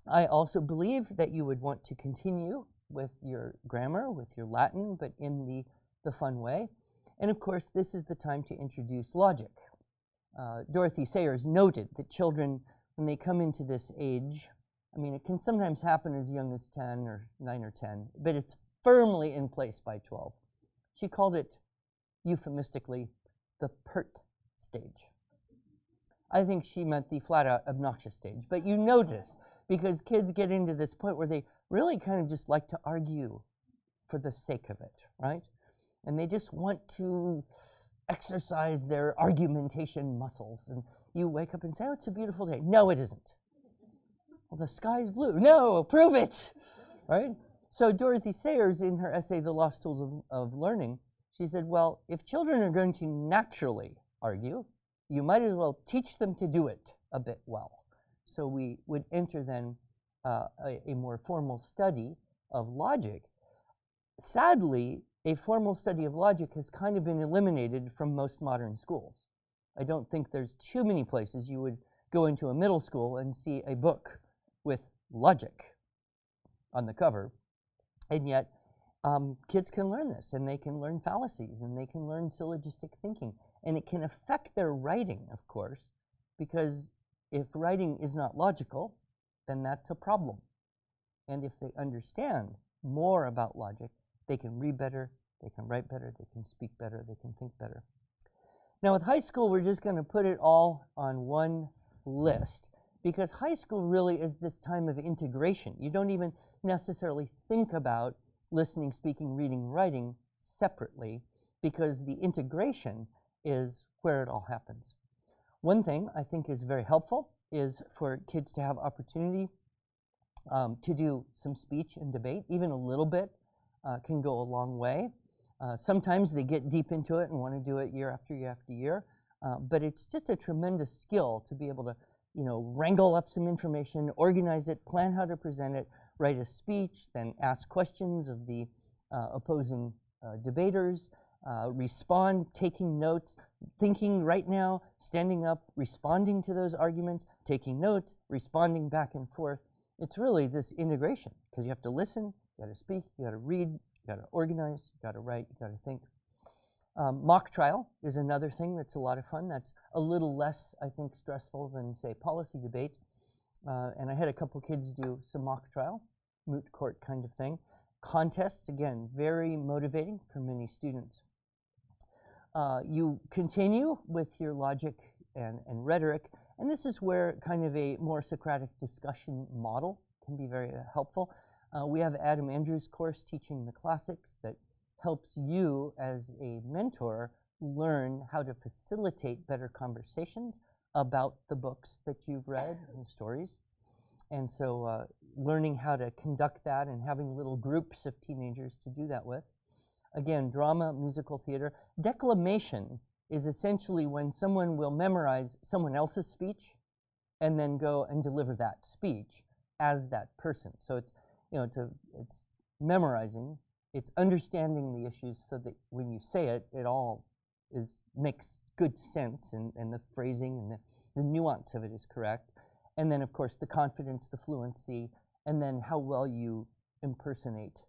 I also believe that you would want to continue with your grammar, with your Latin, but in the fun way. And of course, this is the time to introduce logic. Dorothy Sayers noted that children, when they come into this age, I mean, it can sometimes happen as young as 10 or 9 or 10, but it's firmly in place by 12. She called it, euphemistically, the pert stage. I think she meant the flat-out obnoxious stage, but you notice, because kids get into this point where they really kind of just like to argue for the sake of it, right? And they just want to exercise their argumentation muscles. And you wake up and say, oh, it's a beautiful day. No, it isn't. Well, the sky's blue. No, prove it, right? So Dorothy Sayers, in her essay, The Lost Tools of Learning, she said, well, if children are going to naturally argue, you might as well teach them to do it a bit well. So we would enter then a more formal study of logic. Sadly, a formal study of logic has kind of been eliminated from most modern schools. I don't think there's too many places you would go into a middle school and see a book with logic on the cover. And yet, kids can learn this, and they can learn fallacies, and they can learn syllogistic thinking. And it can affect their writing, of course, because if writing is not logical, then that's a problem. And if they understand more about logic, they can read better, they can write better, they can speak better, they can think better. Now with high school, we're just going to put it all on one list, because high school really is this time of integration. You don't even necessarily think about listening, speaking, reading, writing separately, because the integration is where it all happens. One thing I think is very helpful is for kids to have opportunity to do some speech and debate. Even a little bit can go a long way. Sometimes they get deep into it and want to do it year after year after year, but it's just a tremendous skill to be able to, wrangle up some information, organize it, plan how to present it, write a speech, then ask questions of the opposing debaters, respond, taking notes, thinking right now, standing up, responding to those arguments, taking notes, responding back and forth. It's really this integration, because you have to listen, you got to speak, you got to read, you got to organize, you got to write, you got to think. Mock trial is another thing that's a lot of fun. That's a little less, I think, stressful than, say, policy debate. And I had a couple kids do some mock trial, moot court kind of thing. Contests, again, very motivating for many students. You continue with your logic and rhetoric, and this is where kind of a more Socratic discussion model can be very helpful. We have Adam Andrews' course, Teaching the Classics, that helps you as a mentor learn how to facilitate better conversations about the books that you've read and stories. And so learning how to conduct that and having little groups of teenagers to do that with. Again, drama, musical theater. Declamation is essentially when someone will memorize someone else's speech and then go and deliver that speech as that person. So it's, it's memorizing, it's understanding the issues so that when you say it, it all makes good sense, and the phrasing and the nuance of it is correct. And then, of course, the confidence, the fluency, and then how well you impersonate,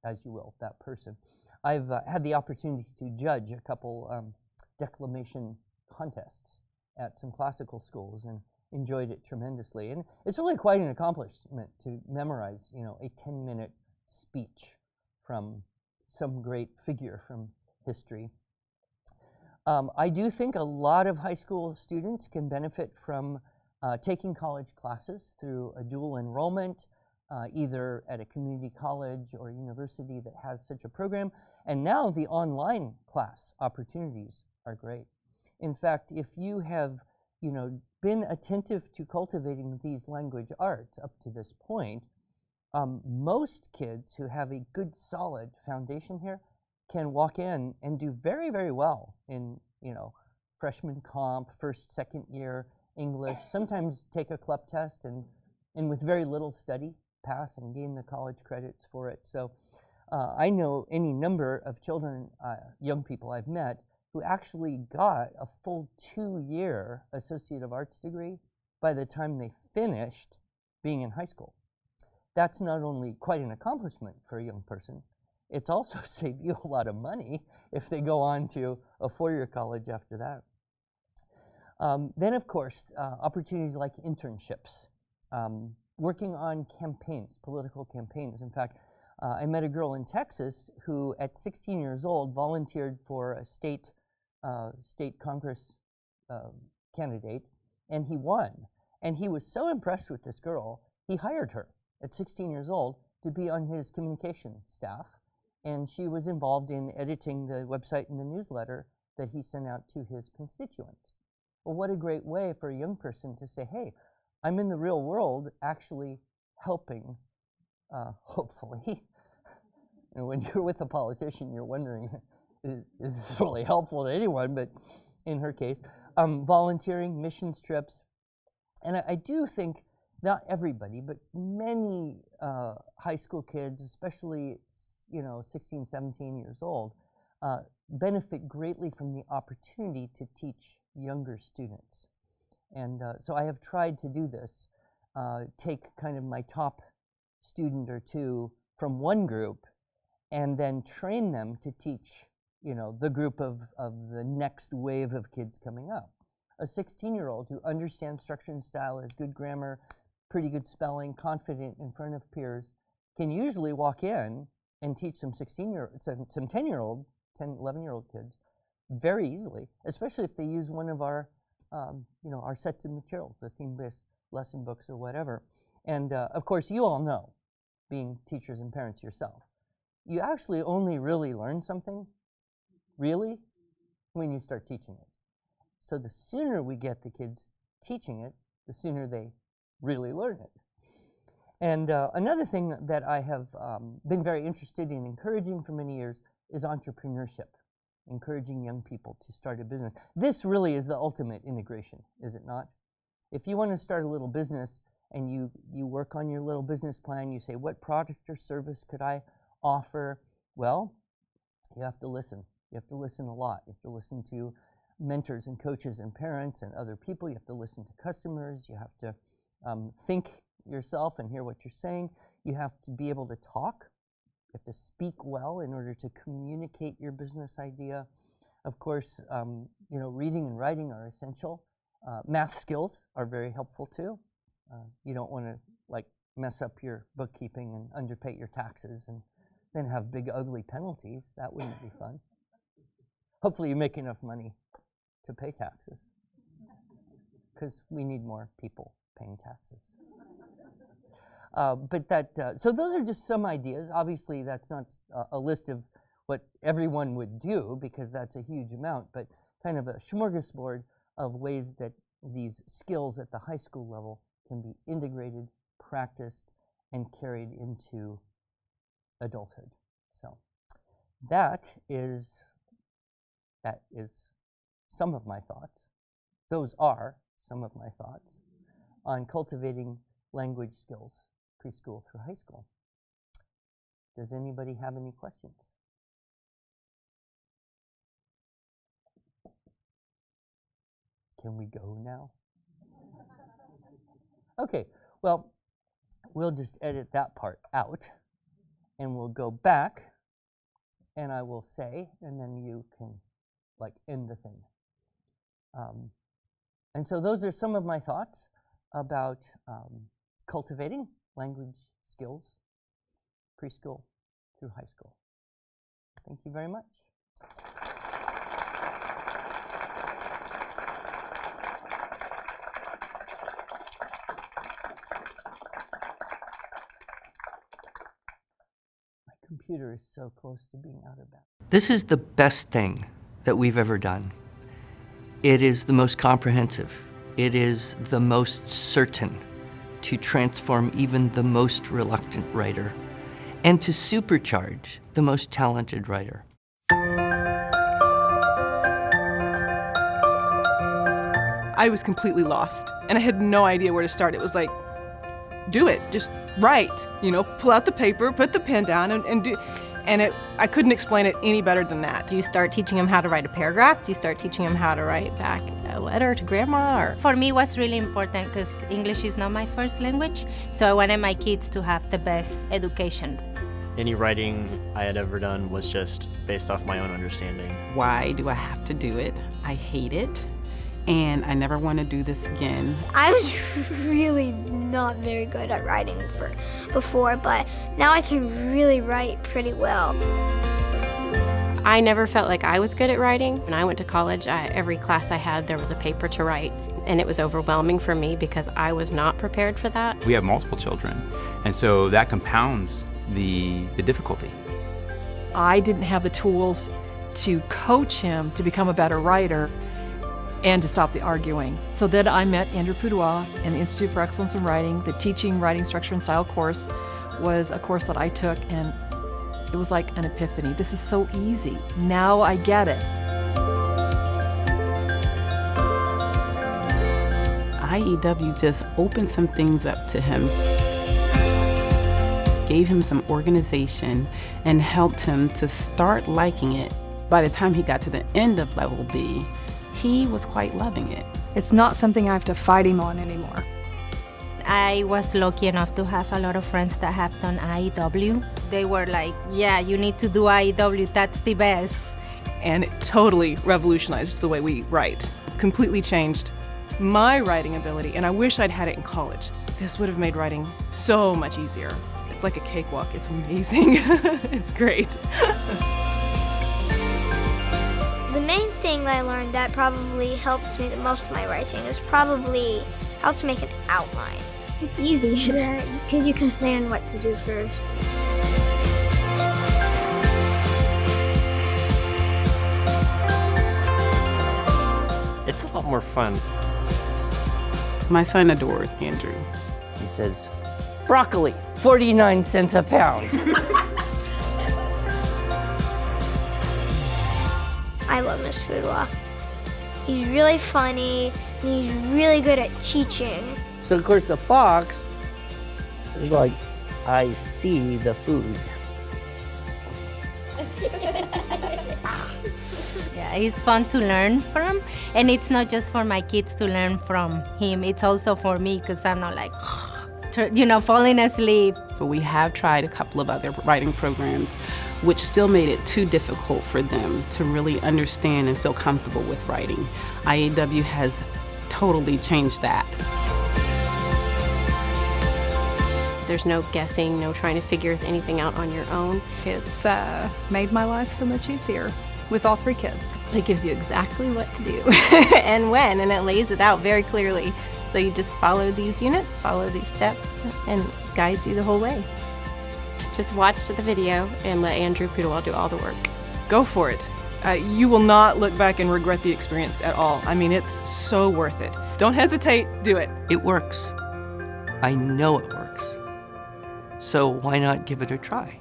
as you will, that person. I've had the opportunity to judge a couple declamation contests at some classical schools and enjoyed it tremendously. And it's really quite an accomplishment to memorize, a 10-minute speech from some great figure from history. I do think a lot of high school students can benefit from taking college classes through a dual enrollment, either at a community college or university that has such a program. And now the online class opportunities are great. In fact, if you have been attentive to cultivating these language arts up to this point, most kids who have a good, solid foundation here can walk in and do very, very well in, freshman comp, first, second year English, sometimes take a CLEP test and with very little study, pass and gain the college credits for it. So I know any number of children, young people I've met, who actually got a full 2-year Associate of Arts degree by the time they finished being in high school. That's not only quite an accomplishment for a young person, it's also saved you a lot of money if they go on to a 4-year college after that. Then, of course, opportunities like internships, working on campaigns, political campaigns. In fact, I met a girl in Texas who, at 16 years old, volunteered for a state Congress candidate, and he won. And he was so impressed with this girl, he hired her at 16 years old to be on his communication staff, and she was involved in editing the website and the newsletter that he sent out to his constituents. Well, what a great way for a young person to say, hey, I'm in the real world actually helping, hopefully. And when you're with a politician, you're wondering, is this really helpful to anyone? But in her case, volunteering, missions trips. And I do think, not everybody, but many high school kids, especially 16, 17 years old, benefit greatly from the opportunity to teach younger students. And so I have tried to do this, take kind of my top student or two from one group and then train them to teach, the group of the next wave of kids coming up. A 16-year-old who understands structure and style, has good grammar, pretty good spelling, confident in front of peers, can usually walk in and teach some 10-year-old, 10, 11-year-old kids very easily, especially if they use one of our, our sets of materials, the theme-based lesson books or whatever. And of course, you all know, being teachers and parents yourself, you actually only really learn something, really, when you start teaching it. So the sooner we get the kids teaching it, the sooner they really learn it. And another thing that I have been very interested in encouraging for many years is entrepreneurship, encouraging young people to start a business. This really is the ultimate integration, is it not? If you want to start a little business and you work on your little business plan, you say, what product or service could I offer? Well, you have to listen. You have to listen a lot. You have to listen to mentors and coaches and parents and other people. You have to listen to customers. You have to think yourself and hear what you're saying. You have to be able to talk. You have to speak well in order to communicate your business idea. Of course, reading and writing are essential. Math skills are very helpful too. You don't want to mess up your bookkeeping and underpay your taxes and then have big ugly penalties. That wouldn't be fun. Hopefully you make enough money to pay taxes, because we need more people paying taxes. So those are just some ideas. Obviously, that's not a list of what everyone would do, because that's a huge amount, but kind of a smorgasbord of ways that these skills at the high school level can be integrated, practiced, and carried into adulthood. So that is some of my thoughts. Those are some of my thoughts on cultivating language skills preschool through high school. Does anybody have any questions? Can we go now? Okay, well, we'll just edit that part out, and we'll go back, and I will say, and then you can end the thing. And so those are some of my thoughts about cultivating language skills preschool through high school. Thank you very much. My computer is so close to being out of battery. This is the best thing that we've ever done. It is the most comprehensive. It is the most certain to transform even the most reluctant writer and to supercharge the most talented writer. I was completely lost, and I had no idea where to start. It was like, do it, just write, pull out the paper, put the pen down, and do. And I couldn't explain it any better than that. Do you start teaching them how to write a paragraph? Do you start teaching them how to write back a letter to grandma? Or? For me, it was really important because English is not my first language, so I wanted my kids to have the best education. Any writing I had ever done was just based off my own understanding. Why do I have to do it? I hate it, and I never want to do this again. I was really not very good at writing before, but now I can really write pretty well. I never felt like I was good at writing. When I went to college, every class I had, there was a paper to write, and it was overwhelming for me because I was not prepared for that. We have multiple children, and so that compounds the difficulty. I didn't have the tools to coach him to become a better writer and to stop the arguing. So then I met Andrew Pudewa in the Institute for Excellence in Writing. The Teaching Writing Structure and Style course was a course that I took, and it was like an epiphany. This is so easy. Now I get it. IEW just opened some things up to him, gave him some organization, and helped him to start liking it. By the time he got to the end of level B, he was quite loving it. It's not something I have to fight him on anymore. I was lucky enough to have a lot of friends that have done IEW. They were like, yeah, you need to do IEW, that's the best. And it totally revolutionized the way we write. Completely changed my writing ability, and I wish I'd had it in college. This would have made writing so much easier. It's like a cakewalk. It's amazing. It's great. The main thing that I learned that probably helps me the most with my writing is probably how to make an outline. It's easy because you can plan what to do first. It's a lot more fun. My son adores Andrew. He says, broccoli, 49 cents a pound. I love Mr. Pudewa. He's really funny, and he's really good at teaching. So of course the fox is like, I see the food. Yeah, it's fun to learn from, and it's not just for my kids to learn from him, it's also for me because I'm not like, falling asleep. But we have tried a couple of other writing programs, which still made it too difficult for them to really understand and feel comfortable with writing. IAW has totally changed that. There's no guessing, no trying to figure anything out on your own. It's made my life so much easier with all 3 kids. It gives you exactly what to do and when, and it lays it out very clearly. So you just follow these units, follow these steps, and it guides you the whole way. Just watch the video and let Andrew Pudewa do all the work. Go for it. You will not look back and regret the experience at all. I mean, it's so worth it. Don't hesitate, do it. It works. I know it works. So why not give it a try?